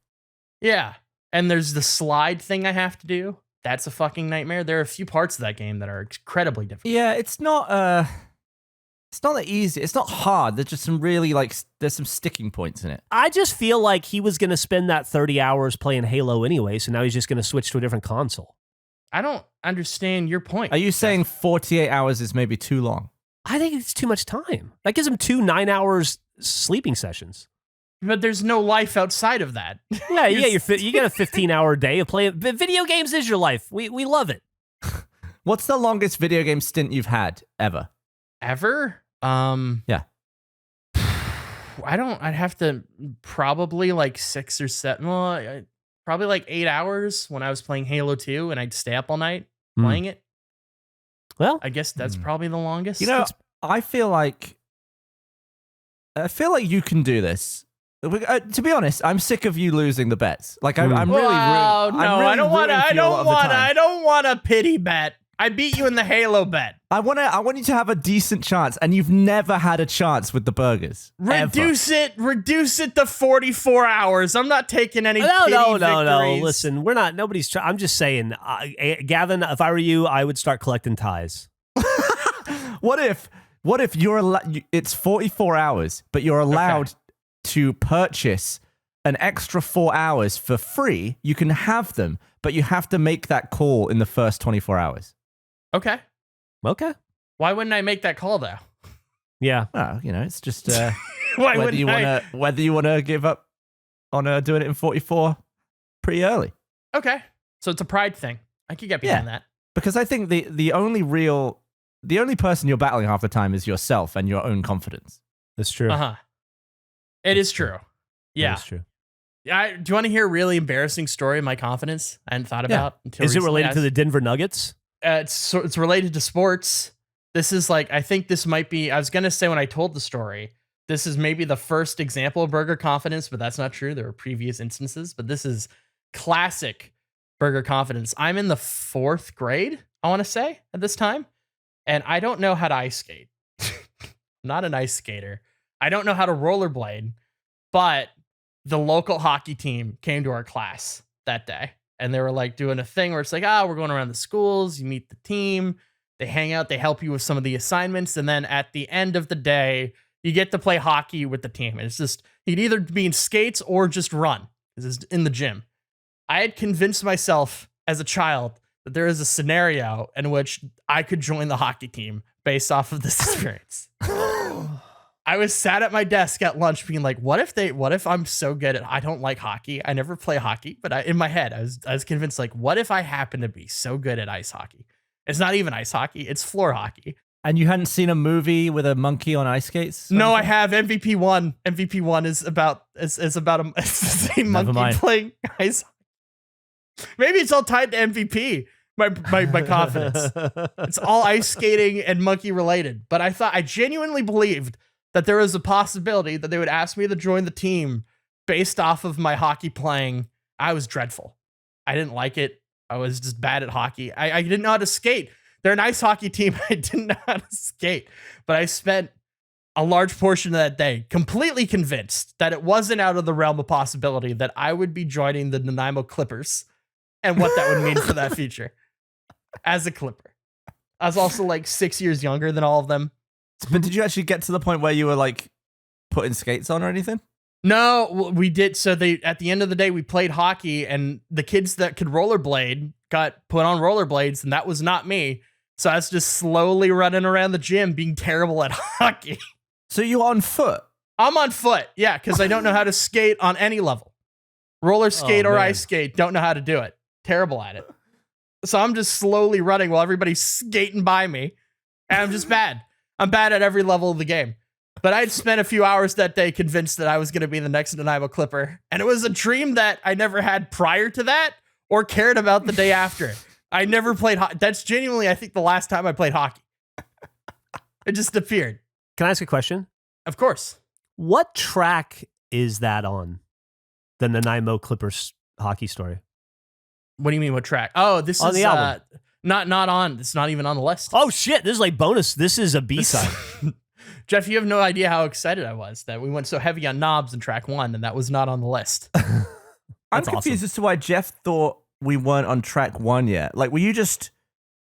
Yeah. And there's the slide thing I have to do. That's a fucking nightmare. There are a few parts of that game that are incredibly difficult. Yeah, it's not that easy. It's not hard. There's just some really there's some sticking points in it. I just feel like he was going to spend that 30 hours playing Halo anyway, so now he's just going to switch to a different console. I don't understand your point. Are you saying 48 hours is maybe too long? I think it's too much time. That gives him 2 9-hour sleeping sessions. But there's no life outside of that. Yeah, you get a 15-hour day of playing. Video games is your life. We love it. What's the longest video game stint you've had ever? Ever? Yeah. I'd have to probably 6 or 7. Well, probably 8 hours when I was playing Halo 2 and I'd stay up all night playing it. Well, I guess that's probably the longest. You know, I feel like you can do this. To be honest, I'm sick of you losing the bets. I'm really. Oh no, I don't want to. I don't want a pity bet. I beat you in the Halo bet. I want you to have a decent chance, and you've never had a chance with the burgers. Reduce it to 44 hours. I'm not taking any. No. victories. Listen, we're not. Nobody's. I'm just saying, Gavin. If I were you, I would start collecting ties. What if it's 44 hours, but you're allowed to purchase an extra 4 hours for free? You can have them, but you have to make that call in the first 24 hours. Okay. Why wouldn't I make that call though? Yeah. Oh, it's just whether you want to give up on doing it in 44 pretty early. Okay. So it's a pride thing. I could get behind that. Because I think the only person you're battling half the time is yourself and your own confidence. That's true. It is true. Yeah. That's true. Do you want to hear a really embarrassing story of my confidence I hadn't thought about until Is it recently? related to the Denver Nuggets? It's related to sports. This is I think this might be, I was going to say when I told the story, this is maybe the first example of burger confidence, but that's not true. There were previous instances, but this is classic burger confidence. I'm in the 4th grade, I want to say, at this time, and I don't know how to ice skate. I'm not an ice skater. I don't know how to rollerblade, but the local hockey team came to our class that day. And they were doing a thing where it's we're going around the schools, you meet the team, they hang out, they help you with some of the assignments. And then at the end of the day, you get to play hockey with the team. And it's just, you'd either be in skates or just run. This is in the gym. I had convinced myself as a child that there is a scenario in which I could join the hockey team based off of this experience. I was sat at my desk at lunch being what if I'm so good at, I don't like hockey. I never play hockey, but in my head, I was convinced what if I happen to be so good at ice hockey? It's not even ice hockey. It's floor hockey. And you hadn't seen a movie with a monkey on ice skates? No, I have. MVP 1. MVP 1 is about it's the same monkey playing ice hockey. Maybe it's all tied to MVP. My confidence. It's all ice skating and monkey related. But I genuinely believed that there was a possibility that they would ask me to join the team based off of my hockey playing. I was dreadful. I didn't like it. I was just bad at hockey. I didn't know how to skate. They're an ice hockey team. I didn't know how to skate. But I spent a large portion of that day completely convinced that it wasn't out of the realm of possibility that I would be joining the Nanaimo Clippers and what that would mean for that future as a Clipper. I was also 6 years younger than all of them. But did you actually get to the point where you were putting skates on or anything? No, we did. So at the end of the day, we played hockey, and the kids that could rollerblade got put on rollerblades, and that was not me. So I was just slowly running around the gym being terrible at hockey. So you're on foot? I'm on foot, yeah, because I don't know how to skate on any level. Roller skate or ice skate, don't know how to do it. Terrible at it. So I'm just slowly running while everybody's skating by me, and I'm just bad. I'm bad at every level of the game. But I'd spent a few hours that day convinced that I was going to be the next Nanaimo Clipper. And it was a dream that I never had prior to that or cared about the day after. I never played hockey. That's genuinely, I think, the last time I played hockey. It just appeared. Can I ask a question? Of course. What track is that on? The Nanaimo Clippers hockey story. What do you mean, what track? Oh, this on is the album. Not on. It's not even on the list. Oh shit! This is bonus. This is a B-side. Geoff, you have no idea how excited I was that we went so heavy on knobs in track 1, and that was not on the list. I'm confused as to why Geoff thought we weren't on track 1 yet. Like, were you just...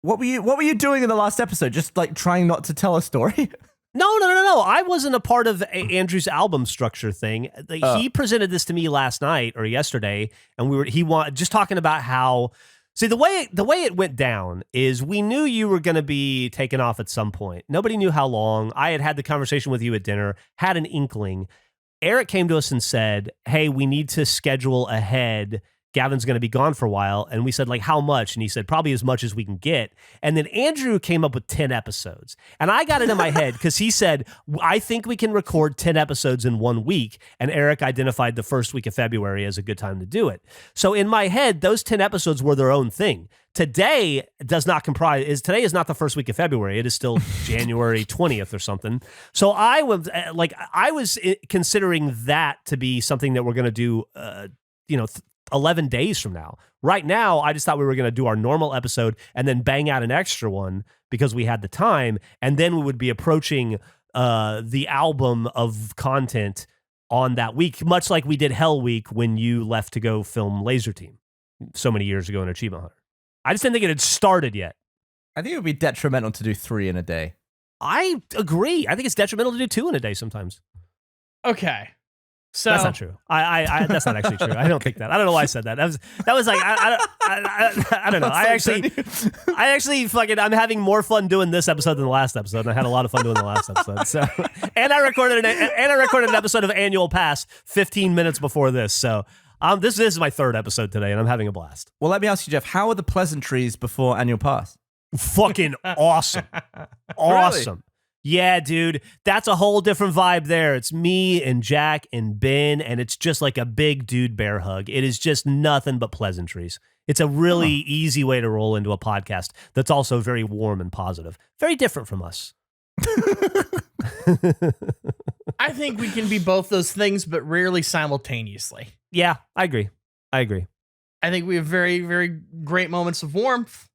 What were you doing in the last episode? Just, like, trying not to tell a story? No. I wasn't a part of Andrew's album structure thing. He presented this to me last night or yesterday, and just talking about how... See, the way it went down is we knew you were going to be taken off at some point. Nobody knew how long. I had the conversation with you at dinner, had an inkling. Eric came to us and said, hey, we need to schedule ahead. Gavin's going to be gone for a while. And we said, like, how much? And he said, probably as much as we can get. And then Andrew came up with 10 episodes. And I got it in my head because he said, I think we can record 10 episodes in 1 week. And Eric identified the first week of February as a good time to do it. So in my head, those 10 episodes were their own thing. Today today is not the first week of February. It is still January 20th or something. So I was considering that to be something that we're going to do, 11 days from now. Right now, I just thought we were going to do our normal episode and then bang out an extra one because we had the time. And then we would be approaching the album of content on that week, much like we did Hell Week when you left to go film Laser Team so many years ago in Achievement Hunter. I just didn't think it had started yet. I think it would be detrimental to do 3 in a day. I agree. I think it's detrimental to do 2 in a day sometimes. Okay. So that's not true. I that's not actually true. I don't think that. I don't know why I said that. That was like I don't know. I actually fucking I'm having more fun doing this episode than the last episode. And I had a lot of fun doing the last episode. So and I recorded an episode of Annual Pass 15 minutes before this. So this is my 3rd episode today, and I'm having a blast. Well, let me ask you, Geoff, how are the pleasantries before Annual Pass? Fucking awesome. Awesome. Really? Yeah, dude, that's a whole different vibe there. It's me and Jack and Ben, and it's just like a big dude bear hug. It is just nothing but pleasantries. It's a really easy way to roll into a podcast that's also very warm and positive. Very different from us. I think we can be both those things, but rarely simultaneously. Yeah, I agree. I think we have very, very great moments of warmth.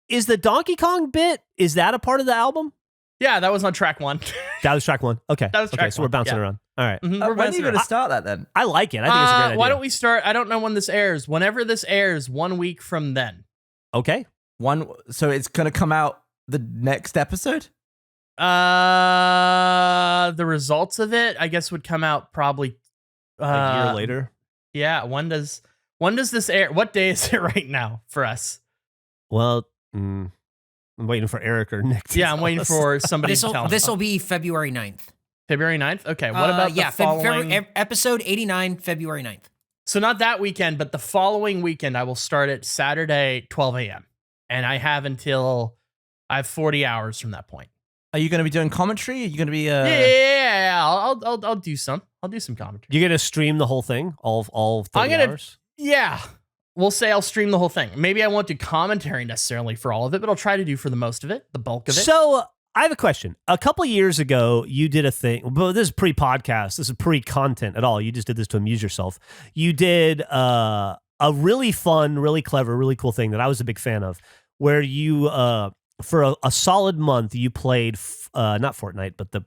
Is the Donkey Kong bit, is that a part of the album? Yeah, that was on track 1. That was track 1. Okay. That was track 1. So we're bouncing around. All right. Mm-hmm, when are you going to start that then? I like it. I think it's a great idea. Why don't we start? I don't know when this airs. Whenever this airs, 1 week from then. Okay. So it's going to come out the next episode? The results of it, I guess, would come out probably a year later. Yeah. When does this air? What day is it right now for us? Well, I'm waiting for Eric or Nick. I'm waiting for somebody to tell me. This will be February 9th. February 9th? Okay. What about the following? Episode 89, February 9th. So not that weekend, but the following weekend, I will start at Saturday, 12 a.m. And I have 40 hours from that point. Are you going to be doing commentary? Are you going to be... Yeah. I'll do some. I'll do some commentary. You're going to stream the whole thing? All 30 hours? Yeah. We'll say I'll stream the whole thing. Maybe I won't do commentary necessarily for all of it, but I'll try to do for the most of it, the bulk of it. So I have a question. A couple of years ago, you did a thing, but this is pre-podcast. This is pre-content at all. You just did this to amuse yourself. You did a really fun, really clever, really cool thing that I was a big fan of, where you, for a solid month, you played, not Fortnite, but the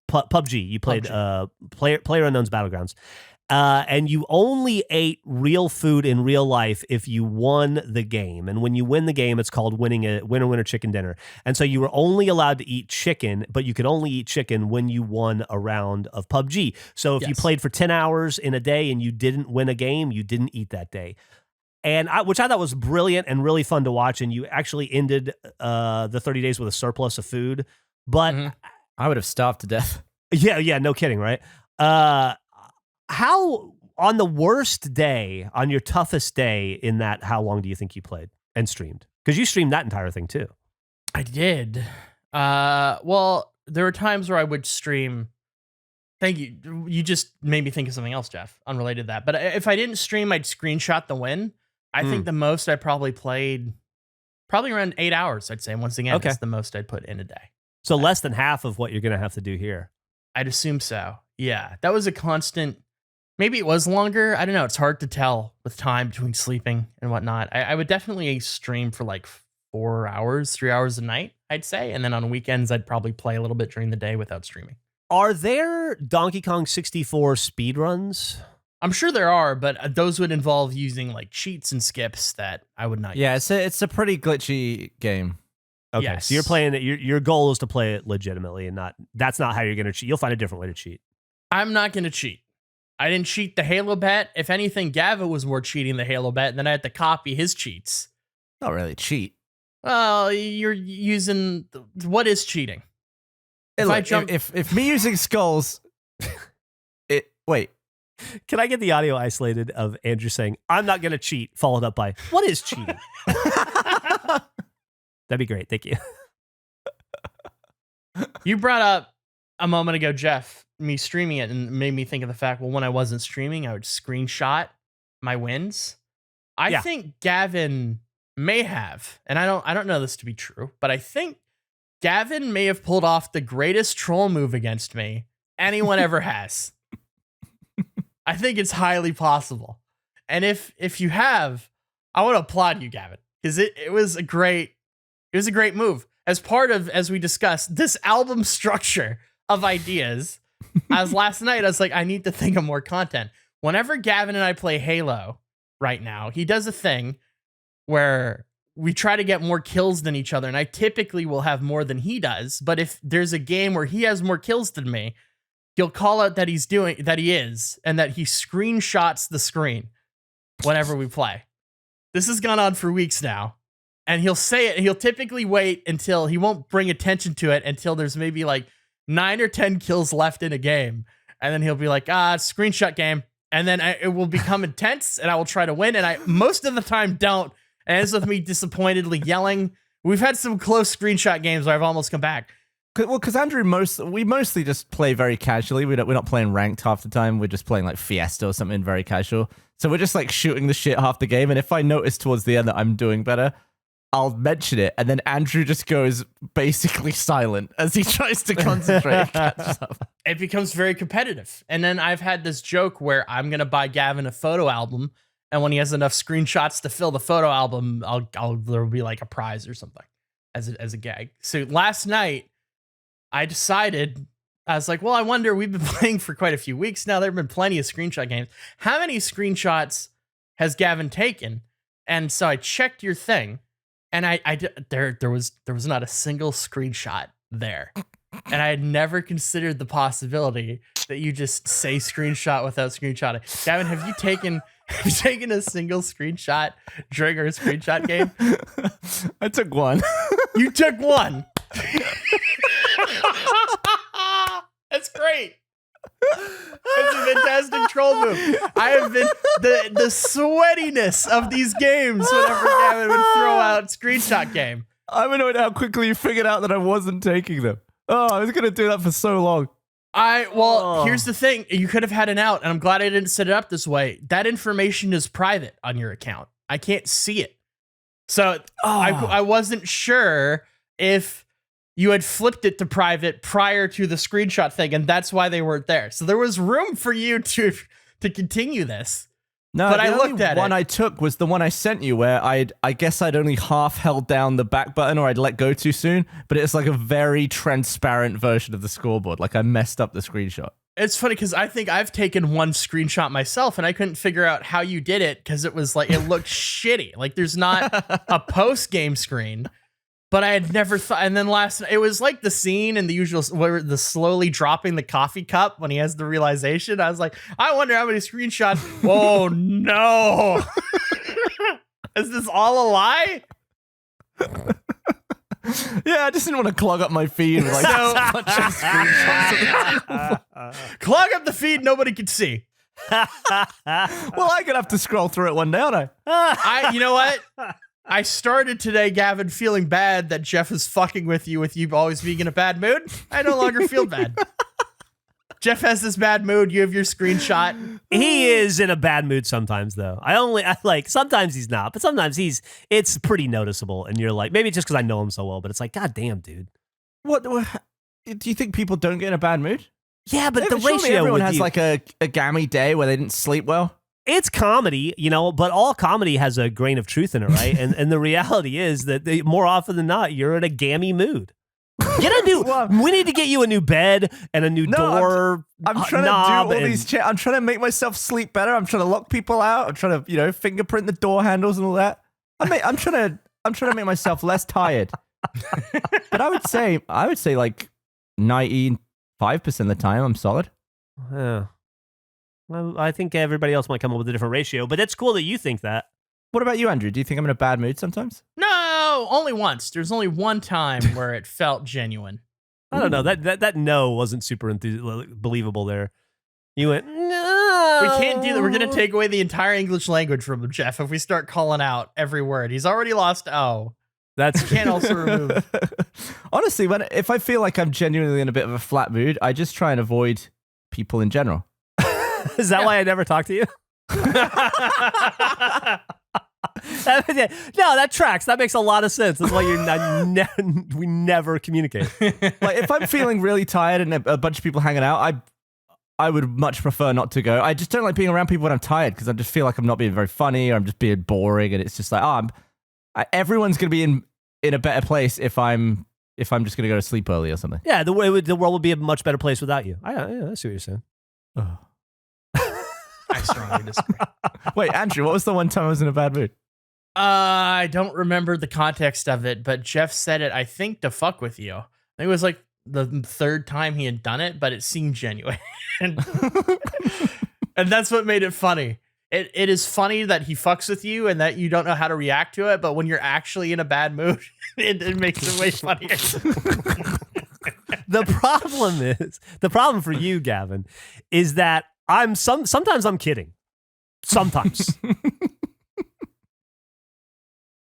PUBG. You played PlayerUnknown's Battlegrounds. And you only ate real food in real life if you won the game. And when you win the game, it's called winning a winner chicken dinner. And so you were only allowed to eat chicken, but you could only eat chicken when you won a round of PUBG. So if you played for 10 hours in a day and you didn't win a game, you didn't eat that day. And which I thought was brilliant and really fun to watch. And you actually ended the 30 days with a surplus of food. But I would have starved to death. Yeah, no kidding, right? How, on the worst day, on your toughest day in that, how long do you think you played and streamed? Because you streamed that entire thing too. I did. Well, there were times where I would stream. Thank you. You just made me think of something else, Geoff, unrelated to that. But if I didn't stream, I'd screenshot the win. I think the most I probably played, around 8 hours, I'd say. Once again, that's the most I'd put in a day. So less than half of what you're going to have to do here. I'd assume so. Yeah. That was a constant. Maybe it was longer. I don't know. It's hard to tell with time between sleeping and whatnot. I would definitely stream for like 4 hours, 3 hours a night, I'd say. And then on weekends, I'd probably play a little bit during the day without streaming. Are there Donkey Kong 64 speedruns? I'm sure there are, but those would involve using like cheats and skips that I would not use. It's a pretty glitchy game. Okay, Yes. so you're playing it. Your goal is to play it legitimately, and that's not how you're going to cheat. You'll find a different way to cheat. I'm not going to cheat. I didn't cheat the Halo bet. If anything, Gavin was more cheating the Halo bet, and then I had to copy his cheats. Not really cheat. Well, you're using what is cheating? Hey, look, if me using skulls, wait. Can I get the audio isolated of Andrew saying, "I'm not going to cheat," followed up by, "What is cheating?" That'd be great. Thank you. You brought up a moment ago, Geoff, me streaming it, and made me think of the fact, well, when I wasn't streaming, I would screenshot my wins. I think Gavin may have, and I don't know this to be true, but I think Gavin may have pulled off the greatest troll move against me anyone ever has. I think it's highly possible. And if you have, I want to applaud you, Gavin, because it was a great move. As part of, as we discussed, this album structure of ideas, as last night, I was like, I need to think of more content. Whenever Gavin and I play Halo right now, he does a thing where we try to get more kills than each other, and I typically will have more than he does. But if there's a game where he has more kills than me, he'll call out that he is, and that he screenshots the screen whenever we play. This has gone on for weeks now. And he'll say it, and he'll typically wait until he won't bring attention to it until there's maybe like 9 or 10 kills left in a game. And then he'll be like, screenshot game. And then it will become intense, and I will try to win. And I most of the time don't. And it ends with me disappointedly yelling. We've had some close screenshot games where I've almost come back. Well, because Andrew, we mostly just play very casually. We're not playing ranked half the time. We're just playing like Fiesta or something very casual. So we're just like shooting the shit half the game. And if I notice towards the end that I'm doing better, I'll mention it, and then Andrew just goes basically silent as he tries to concentrate and catch up. It becomes very competitive. And then I've had this joke where I'm going to buy Gavin a photo album, and when he has enough screenshots to fill the photo album, there'll be like a prize or something as a gag. So last night, I decided, I was like, well, I wonder, we've been playing for quite a few weeks now. There have been plenty of screenshot games. How many screenshots has Gavin taken? And so I checked your thing. And there was not a single screenshot there. And I had never considered the possibility that you just say screenshot without screenshotting. Gavin, have you taken a single screenshot during our screenshot game? I took one. You took one. That's great. It's a fantastic troll move. I have been the sweatiness of these games whenever Gavin would throw out screenshot game. I'm annoyed how quickly you figured out that I wasn't taking them. Oh, I was going to do that for so long. Here's the thing. You could have had an out, and I'm glad I didn't set it up this way. That information is private on your account. I can't see it. So I wasn't sure if you had flipped it to private prior to the screenshot thing, and that's why they weren't there. So there was room for you to continue this. No, but the I only looked at one it. I took was the one I sent you, where I guess I'd only half held down the back button, or I'd let go too soon. But it's like a very transparent version of the scoreboard. Like I messed up the screenshot. It's funny because I think I've taken one screenshot myself, and I couldn't figure out how you did it because it was like it looked shitty. Like there's not a post game screen. But I had never thought, and then it was like the scene in the usual, where the slowly dropping the coffee cup when he has the realization. I was like, I wonder how many screenshots. Oh no. Is this all a lie? Yeah, I just didn't want to clog up my feed with like a bunch of screenshots. Clog up the feed, nobody can see. Well, I'm gonna have to scroll through it one day, aren't I? You know what? I started today, Gavin, feeling bad that Geoff is fucking with you always being in a bad mood. I no longer feel bad. Geoff has this bad mood. You have your screenshot. He is in a bad mood sometimes, though. Sometimes he's not, but sometimes it's pretty noticeable. And you're like, maybe just because I know him so well, but it's like, God damn, dude. What do you think people don't get in a bad mood? Yeah, but the Surely ratio everyone with has you, like a gammy day where they didn't sleep well. It's comedy, but all comedy has a grain of truth in it, right? And the reality is that more often than not, you're in a gammy mood. We need to get you a new bed and a new door. I'm trying to do all these. I'm trying to make myself sleep better. I'm trying to lock people out. I'm trying to, fingerprint the door handles and all that. I'm trying to make myself less tired. But I would say like 95% of the time I'm solid. Yeah. Well, I think everybody else might come up with a different ratio, but it's cool that you think that. What about you, Andrew? Do you think I'm in a bad mood sometimes? No, only once. There's only one time where it felt genuine. I don't know. That no wasn't super believable there. You went, no. We can't do that. We're going to take away the entire English language from him, Geoff, if we start calling out every word. He's already lost O. That's can't also remove. Honestly, if I feel like I'm genuinely in a bit of a flat mood, I just try and avoid people in general. Is that why I never talk to you? No, that tracks. That makes a lot of sense. That's why we never communicate. Like if I'm feeling really tired and a bunch of people hanging out, I would much prefer not to go. I just don't like being around people when I'm tired because I just feel like I'm not being very funny or I'm just being boring, and it's just like, everyone's gonna be in a better place if I'm just gonna go to sleep early or something. Yeah, the world would be a much better place without you. I see what you're saying. Oh. I strongly disagree. Wait, Andrew, what was the one time I was in a bad mood? I don't remember the context of it, but Geoff said it, I think, to fuck with you. I think it was like the third time he had done it, but it seemed genuine. And that's what made it funny. It is funny that he fucks with you and that you don't know how to react to it, but when you're actually in a bad mood, it makes it way funnier. The problem for you, Gavin, is that sometimes I'm kidding. Sometimes.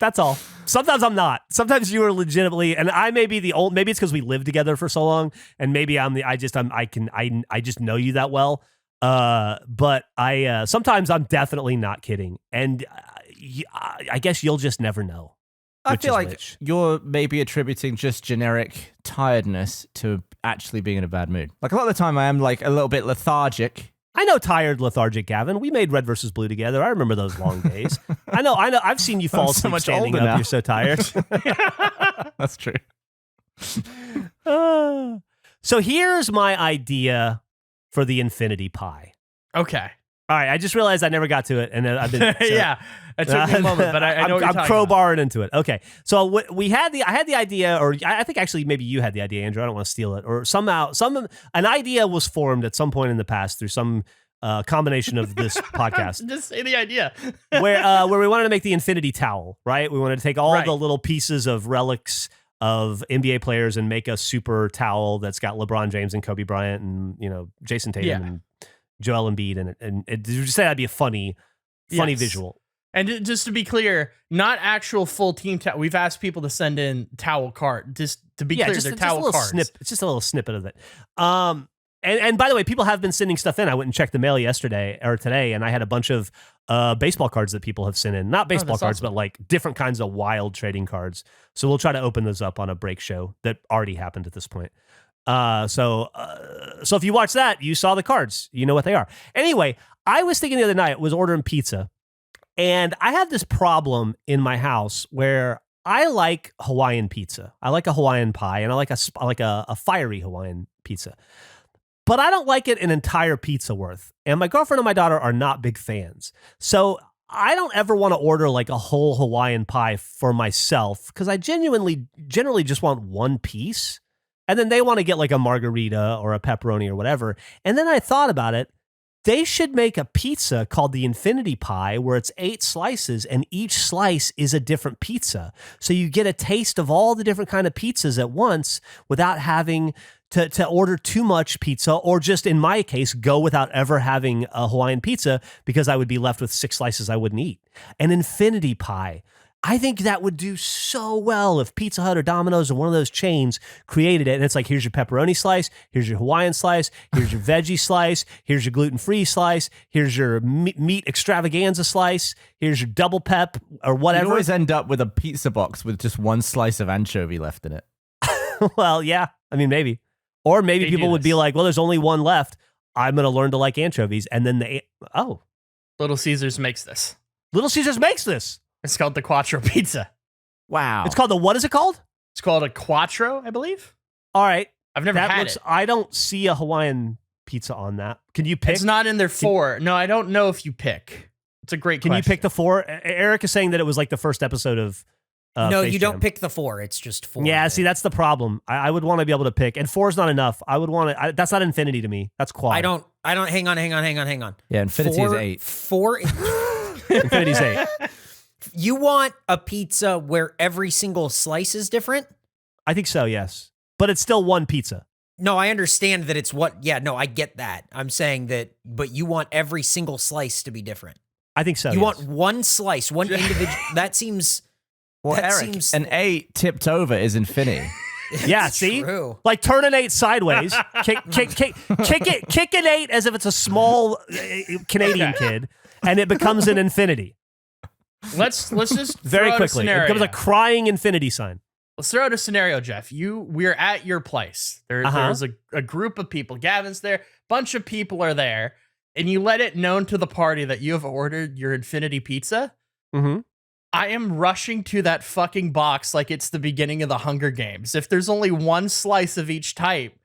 That's all. Sometimes I'm not. Sometimes you are legitimately, and I may be maybe it's because we lived together for so long, and maybe I just know you that well. But sometimes I'm definitely not kidding, and I guess you'll just never know. I feel like you're maybe attributing just generic tiredness to actually being in a bad mood. Like a lot of the time I am like a little bit lethargic. I know tired, lethargic, Gavin. We made Red versus Blue together. I remember those long days. I know. I've seen you fall asleep standing up. Now. You're so tired. That's true. So here's my idea for the infinity pie. Okay. All right. I just realized I never got to it, and I've been yeah. It took me a moment, but I know what you're talking about. I'm crowbarring into it. Okay. So I had the idea, or I think actually maybe you had the idea, Andrew. I don't want to steal it, or somehow an idea was formed at some point in the past through some combination of this podcast. Just say the idea. where we wanted to make the infinity towel, right? We wanted to take all the little pieces of relics of NBA players and make a super towel that's got LeBron James and Kobe Bryant and Jason Tatum and Joel Embiid in it. And just say that'd be a funny visual. And just to be clear, not actual full team towel. We've asked people to send in towel card. Just to be clear, they're towel cards. It's just a little snippet of it. And by the way, people have been sending stuff in. I went and checked the mail yesterday or today, and I had a bunch of baseball cards that people have sent in. Not baseball cards, but like different kinds of wild trading cards. So we'll try to open those up on a break show that already happened at this point. So if you watch that, you saw the cards. You know what they are. Anyway, I was thinking the other night, was ordering pizza. And I have this problem in my house where I like Hawaiian pizza. I like a Hawaiian pie, and I like a fiery Hawaiian pizza. But I don't like it an entire pizza worth. And my girlfriend and my daughter are not big fans. So I don't ever want to order like a whole Hawaiian pie for myself because I generally just want one piece. And then they want to get like a margarita or a pepperoni or whatever. And then I thought about it. They should make a pizza called the Infinity Pie where it's 8 slices and each slice is a different pizza. So you get a taste of all the different kind of pizzas at once without having to order too much pizza, or just in my case, go without ever having a Hawaiian pizza because I would be left with 6 slices I wouldn't eat. An Infinity Pie. I think that would do so well if Pizza Hut or Domino's or one of those chains created it. And it's like, here's your pepperoni slice, here's your Hawaiian slice, here's your veggie slice, here's your gluten-free slice, here's your meat extravaganza slice, here's your double pep or whatever. You always end up with a pizza box with just one slice of anchovy left in it. Well, yeah. I mean, maybe. Or maybe people would be like, well, there's only one left. I'm going to learn to like anchovies. And then Little Caesars makes this. Little Caesars makes this. It's called the Quattro Pizza. Wow. It's called what is it called? It's called a Quattro, I believe. All right. I've never had it. I don't see a Hawaiian pizza on that. Can you pick? It's not in their 4. No, I don't know if you pick. It's a great question. Can you pick the 4? Eric is saying that it was like the first episode of no, Face you don't Jam. pick the 4. It's just 4. Yeah, see, that's the problem. I would want to be able to pick, and 4 is not enough. I would want to. That's not infinity to me. That's quad. I don't. Hang on. Yeah, infinity is 8. 4. Infinity's 8. You want a pizza where every single slice is different? I think so. Yes, but it's still one pizza. No, I understand that it's what. Yeah, no, I get that. I'm saying that, but you want every single slice to be different. I think so. You yes. want one slice, one individual. That seems. Well, that Eric, seems an 8 tipped over is infinity. Yeah, It's see? true. Like turn an 8 sideways, kick an 8 as if it's a small Canadian kid, and it becomes an infinity. Let's just Very throw out a quickly. It scenario. becomes a crying infinity sign. Let's throw out a scenario, Jeff. We're at your place. There's a group of people. Gavin's there. Bunch of people are there. And you let it known to the party that you have ordered your infinity pizza. Mm-hmm. I am rushing to that fucking box like it's the beginning of the Hunger Games. If there's only one slice of each type,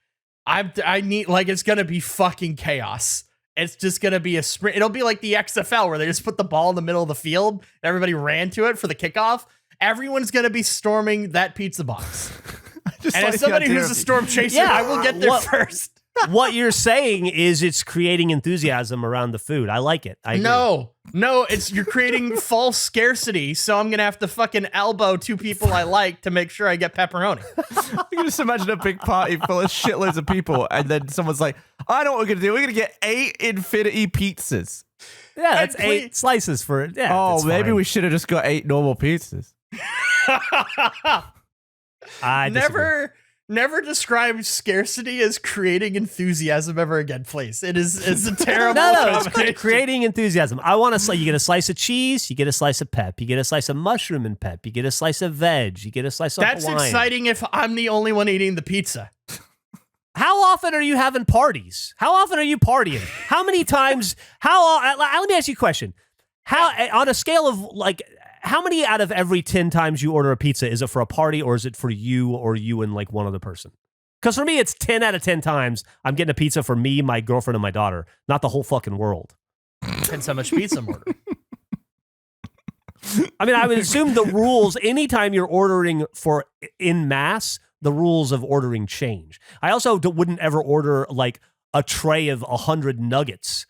I need, like, it's gonna be fucking chaos. It's just gonna be a sprint. It'll be like the XFL where they just put the ball in the middle of the field and everybody ran to it for the kickoff. Everyone's gonna be storming that pizza box. And as somebody who's a storm chaser, Yeah, I will get there first. What you're saying is it's creating enthusiasm around the food. I like it. I agree. No, you're creating false scarcity, so I'm gonna have to fucking elbow 2 people I like to make sure I get pepperoni. You can just imagine a big party full of shitloads of people, and then someone's like, I know what we're going to do. We're going to get 8 infinity pizzas. Yeah, that's And 8 slices for it. Yeah, Oh, that's maybe fine. we should have just got 8 normal pizzas. I disagree. Never describe scarcity as creating enthusiasm ever again, please. It's a terrible No, it's combination. creating enthusiasm. I want to. You get a slice of cheese, you get a slice of pep, you get a slice of mushroom and pep, you get a slice of veg, you get a slice of That's Hawaiian. exciting if I'm the only one eating the pizza. How often are you having parties? How often are you partying? How many times? Let me ask you a question. How on a scale of like, how many out of every 10 times you order a pizza is it for a party or is it for you or you and like one other person? Because for me, it's 10 out of 10 times I'm getting a pizza for me, my girlfriend, and my daughter, not the whole fucking world. Depends how much pizza I'm ordering. I mean, I would assume the rules, anytime you're ordering for in mass, the rules of ordering change. I also wouldn't ever order like a tray of 100 nuggets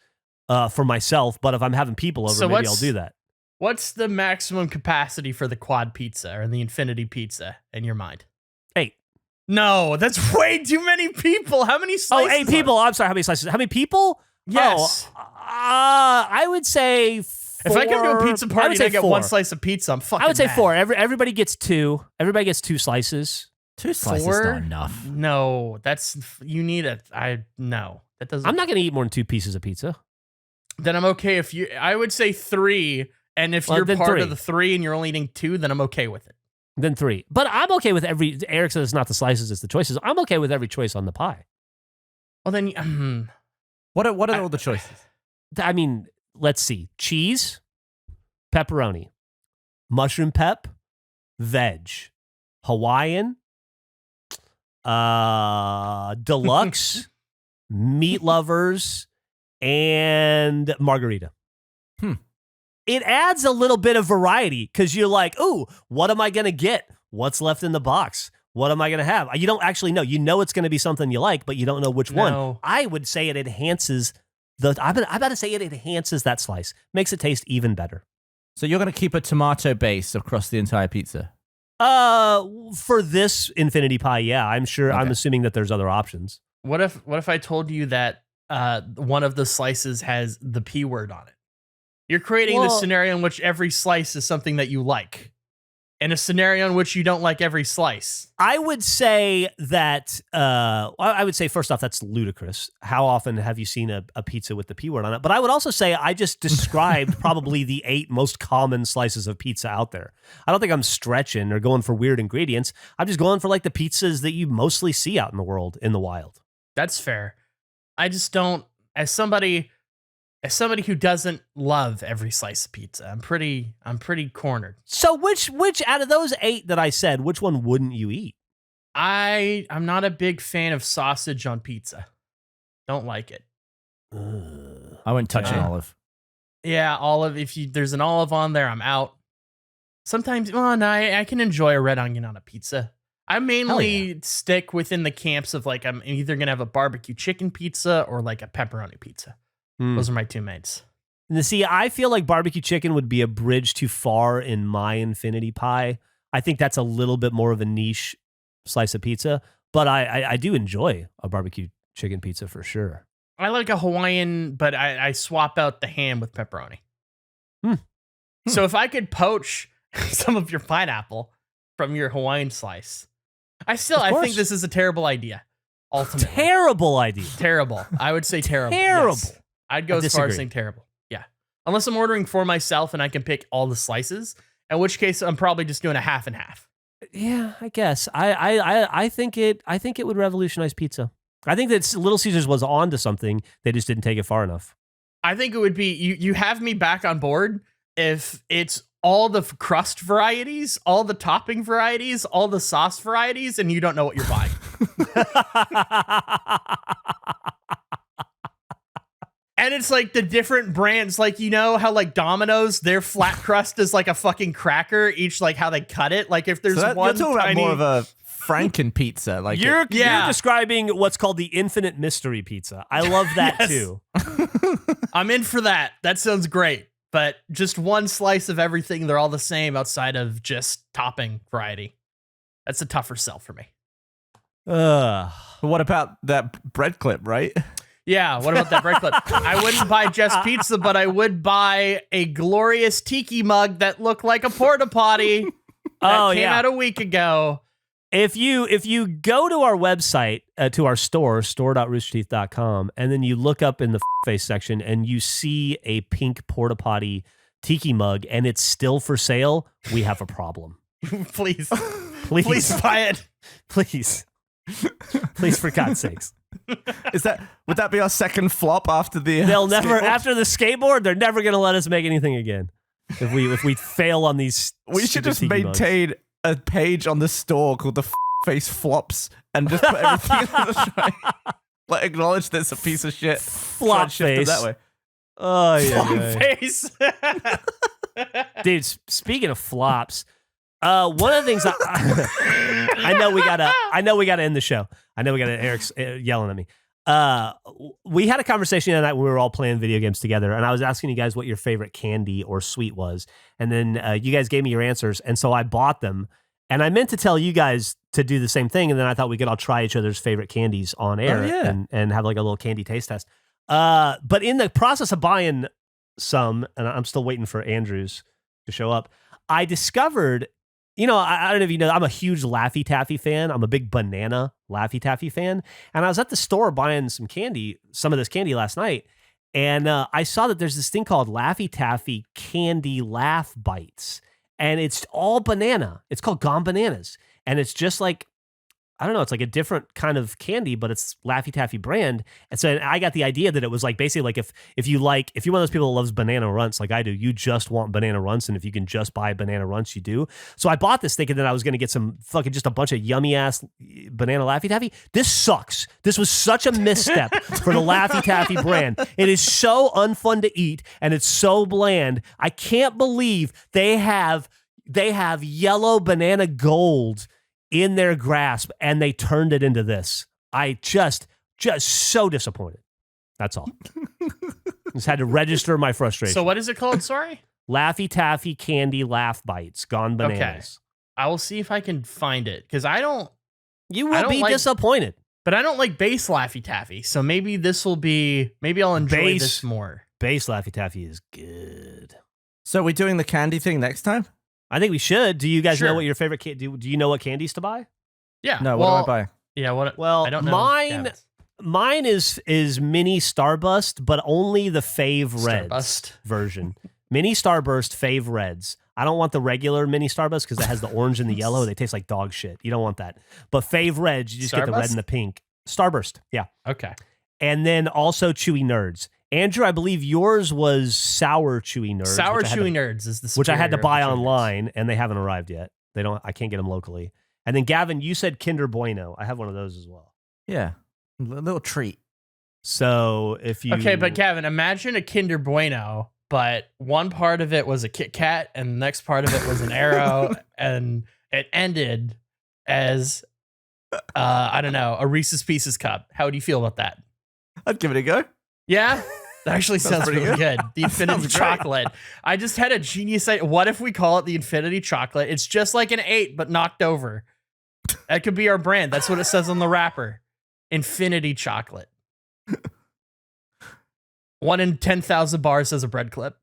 for myself, but if I'm having people over, So maybe I'll do that. What's the maximum capacity for the quad pizza or the infinity pizza in your mind? 8. No, that's way too many people. How many Oh, slices? 8 people. I'm sorry. How many slices? How many people? Yes. Oh, I would say 4. If I come to a pizza party and I get 4. 1 slice of pizza, I'm fucking I would say mad. 4. Everybody gets 2. Everybody gets 2 slices. 2 slices is 4? not enough. No, you need no. That doesn't. I'm not going to eat more than 2 pieces of pizza. Then I'm okay if I would say 3, and if Well, you're then part 3. of the 3 and you're only eating 2, then I'm okay with it. Then 3. But I'm okay with Eric says it's not the slices, it's the choices. I'm okay with every choice on the pie. Well, then, What are all the choices? I mean, let's see. Cheese, pepperoni, mushroom pep, veg, Hawaiian, deluxe, meat lovers, and margarita. It adds a little bit of variety because you're like, ooh, what am I going to get? What's left in the box? What am I going to have? You don't actually know. You know it's going to be something you like, but you don't know which one. No. I would say it enhances I'm about to say it enhances that slice. Makes it taste even better. So you're going to keep a tomato base across the entire pizza? For this infinity pie, yeah, I'm sure. I'm Okay. assuming that there's other options. what if I told you that one of the slices has the P word on it? You're creating Well- this scenario in which every slice is something that you like, and a scenario in which you don't like every slice. I would say that, I would say, first off, that's ludicrous. How often have you seen a pizza with the P word on it? But I would also say I just described probably the 8 most common slices of pizza out there. I don't think I'm stretching or going for weird ingredients. I'm just going for like the pizzas that you mostly see out in the world, in the wild. That's fair. I just don't, as somebody as somebody who doesn't love every slice of pizza, I'm pretty cornered. So which out of those 8 that I said, which one wouldn't you eat? I'm not a big fan of sausage on pizza. Don't like it. I wouldn't touch an Yeah. olive. Yeah, olive. If there's an olive on there, I'm out. Sometimes, well, no, I can enjoy a red onion on a pizza. I mainly stick within the camps of like I'm either gonna have a barbecue chicken pizza or like a pepperoni pizza. Those are my 2 mains. And see, I feel like barbecue chicken would be a bridge too far in my infinity pie. I think that's a little bit more of a niche slice of pizza, but I do enjoy a barbecue chicken pizza for sure. I like a Hawaiian, but I swap out the ham with pepperoni. So if I could poach some of your pineapple from your Hawaiian slice, I think this is a terrible idea. Ultimately, Terrible idea. terrible. I would say terrible. Terrible. Yes. I'd go I as far as disagree. saying terrible. Yeah, unless I'm ordering for myself and I can pick all the slices, in which case I'm probably just doing a half and half. Yeah, I guess. I think it would revolutionize pizza. I think that Little Caesars was onto something. They just didn't take it far enough. I think it would be you have me back on board if it's all the crust varieties, all the topping varieties, all the sauce varieties, and you don't know what you're buying. And it's like the different brands, like, you know how like Domino's, their flat crust is like a fucking cracker, each like how they cut it. Like if there's So one you're talking about tiny, more of a Franken pizza. Like You're Yeah. describing what's called the infinite mystery pizza. I love that Yes. too. I'm in for that. That sounds great. But just one slice of everything, they're all the same outside of just topping variety. That's a tougher sell for me. what about that bread clip, right? Yeah, what about that bread clip? I wouldn't buy just pizza, but I would buy a glorious tiki mug that looked like a porta potty that came out a week ago. If you go to our website, to our store.roosterteeth.com, and then you look up in the face section and you see a pink porta potty tiki mug and it's still for sale, we have a problem. Please Please buy it. Please, for God's sakes. Would that be our second flop after the? They'll never skateboard? after the skateboard. They're never going to let us make anything again. If we fail on these, We should stupid just tiki mugs. maintain a page on the store called the face flops and just put everything in the tray. Like acknowledge that it's a piece of shit. Flop Try and shift it face. that way. Oh yeah, Face. dude. Speaking of flops, one of the things I know we gotta end the show. I know we gotta Eric's yelling at me. We had a conversation the other night when we were all playing video games together, and I was asking you guys what your favorite candy or sweet was, and then you guys gave me your answers, and so I bought them, and I meant to tell you guys to do the same thing, and then I thought we could all try each other's favorite candies on air and have like a little candy taste test. But in the process of buying some, and I'm still waiting for Andrews to show up, I discovered, you know, I don't know if you know, I'm a huge Laffy Taffy fan. I'm a big banana Laffy Taffy fan. And I was at the store buying some of this candy last night. And I saw that there's this thing called Laffy Taffy Candy Laugh Bites. And it's all banana. It's called Gone Bananas. And it's just like, I don't know, it's like a different kind of candy, but it's Laffy Taffy brand. And so I got the idea that it was like basically like if you're one of those people that loves banana runts like I do, you just want banana runts, and if you can just buy banana runts, you do. So I bought this thinking that I was going to get some fucking just a bunch of yummy ass banana Laffy Taffy. This sucks. This was such a misstep for the Laffy Taffy brand. It is so unfun to eat and it's so bland. I can't believe they have yellow banana gold in their grasp, and they turned it into this. I just so disappointed. That's all. Just had to register my frustration. So what is it called? Sorry? Laffy Taffy Candy Laugh Bites, Gone Bananas. I will see if I can find it, because You will be disappointed. But I don't like base Laffy Taffy, so maybe I'll enjoy this more. Base Laffy Taffy is good. So we're doing the candy thing next time? I think we should. Do you guys know Sure. what your favorite do you know what candies to buy? Yeah. No, what do I buy? Yeah, Well, I don't know. mine is mini Starburst, but only the Fave Reds Starburst. version. Mini Starburst Fave Reds. I don't want the regular mini Starburst because it has the orange and the yellow. They taste like dog shit. You don't want that. But Fave Reds, you just get the red Starburst? and the pink. Starburst, yeah. Okay. And then also Chewy Nerds. Andrew, I believe yours was Sour Chewy Nerds. Sour Chewy Nerds is the which I had to superior buy of the Chewy Nerds. online, and they haven't arrived yet. I can't get them locally. And then Gavin, you said Kinder Bueno. I have one of those as well. Yeah, a little treat. So if you Okay, but Gavin, imagine a Kinder Bueno, but one part of it was a Kit Kat, and the next part of it was an arrow, and it ended as I don't know, a Reese's Pieces cup. How would you feel about that? I'd give it a go. Yeah, that actually sounds pretty really good. good. The Infinity Sounds great. Chocolate. I just had a genius idea. What if we call it the Infinity Chocolate? It's just like an 8, but knocked over. That could be our brand. That's what it says on the wrapper. Infinity Chocolate. 1 in 10,000 bars says a bread clip.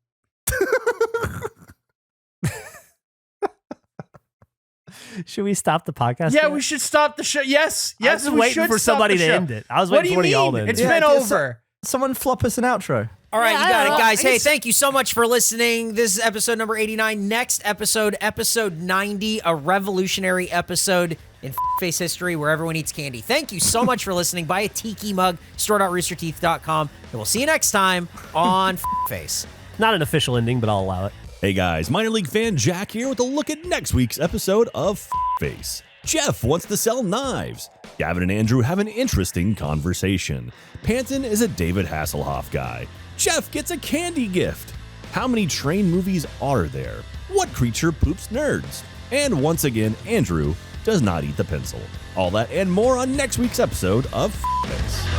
should we stop the podcast? Yeah, yet? we should stop the show. Yes, I yes, was we waiting should for stop somebody the to show. end it. I was What waiting do for you y'all to mean? end It's it. been Yeah, over. Someone flop us an outro. All right, Yeah, you I got don't it, know. guys. I Hey, guess- thank you so much for listening. This is episode number 89. Next episode, episode 90, a revolutionary episode in face history where everyone eats candy. Thank you so much for listening. Buy a tiki mug, store.roosterteeth.com, and we'll see you next time on face. Not an official ending, but I'll allow it. Hey guys, minor league fan Jack here with a look at next week's episode of Face. Geoff wants to sell knives. Gavin and Andrew have an interesting conversation. Panton is a David Hasselhoff guy. Geoff gets a candy gift. How many train movies are there? What creature poops nerds? And once again, Andrew does not eat the pencil. All that and more on next week's episode of Face.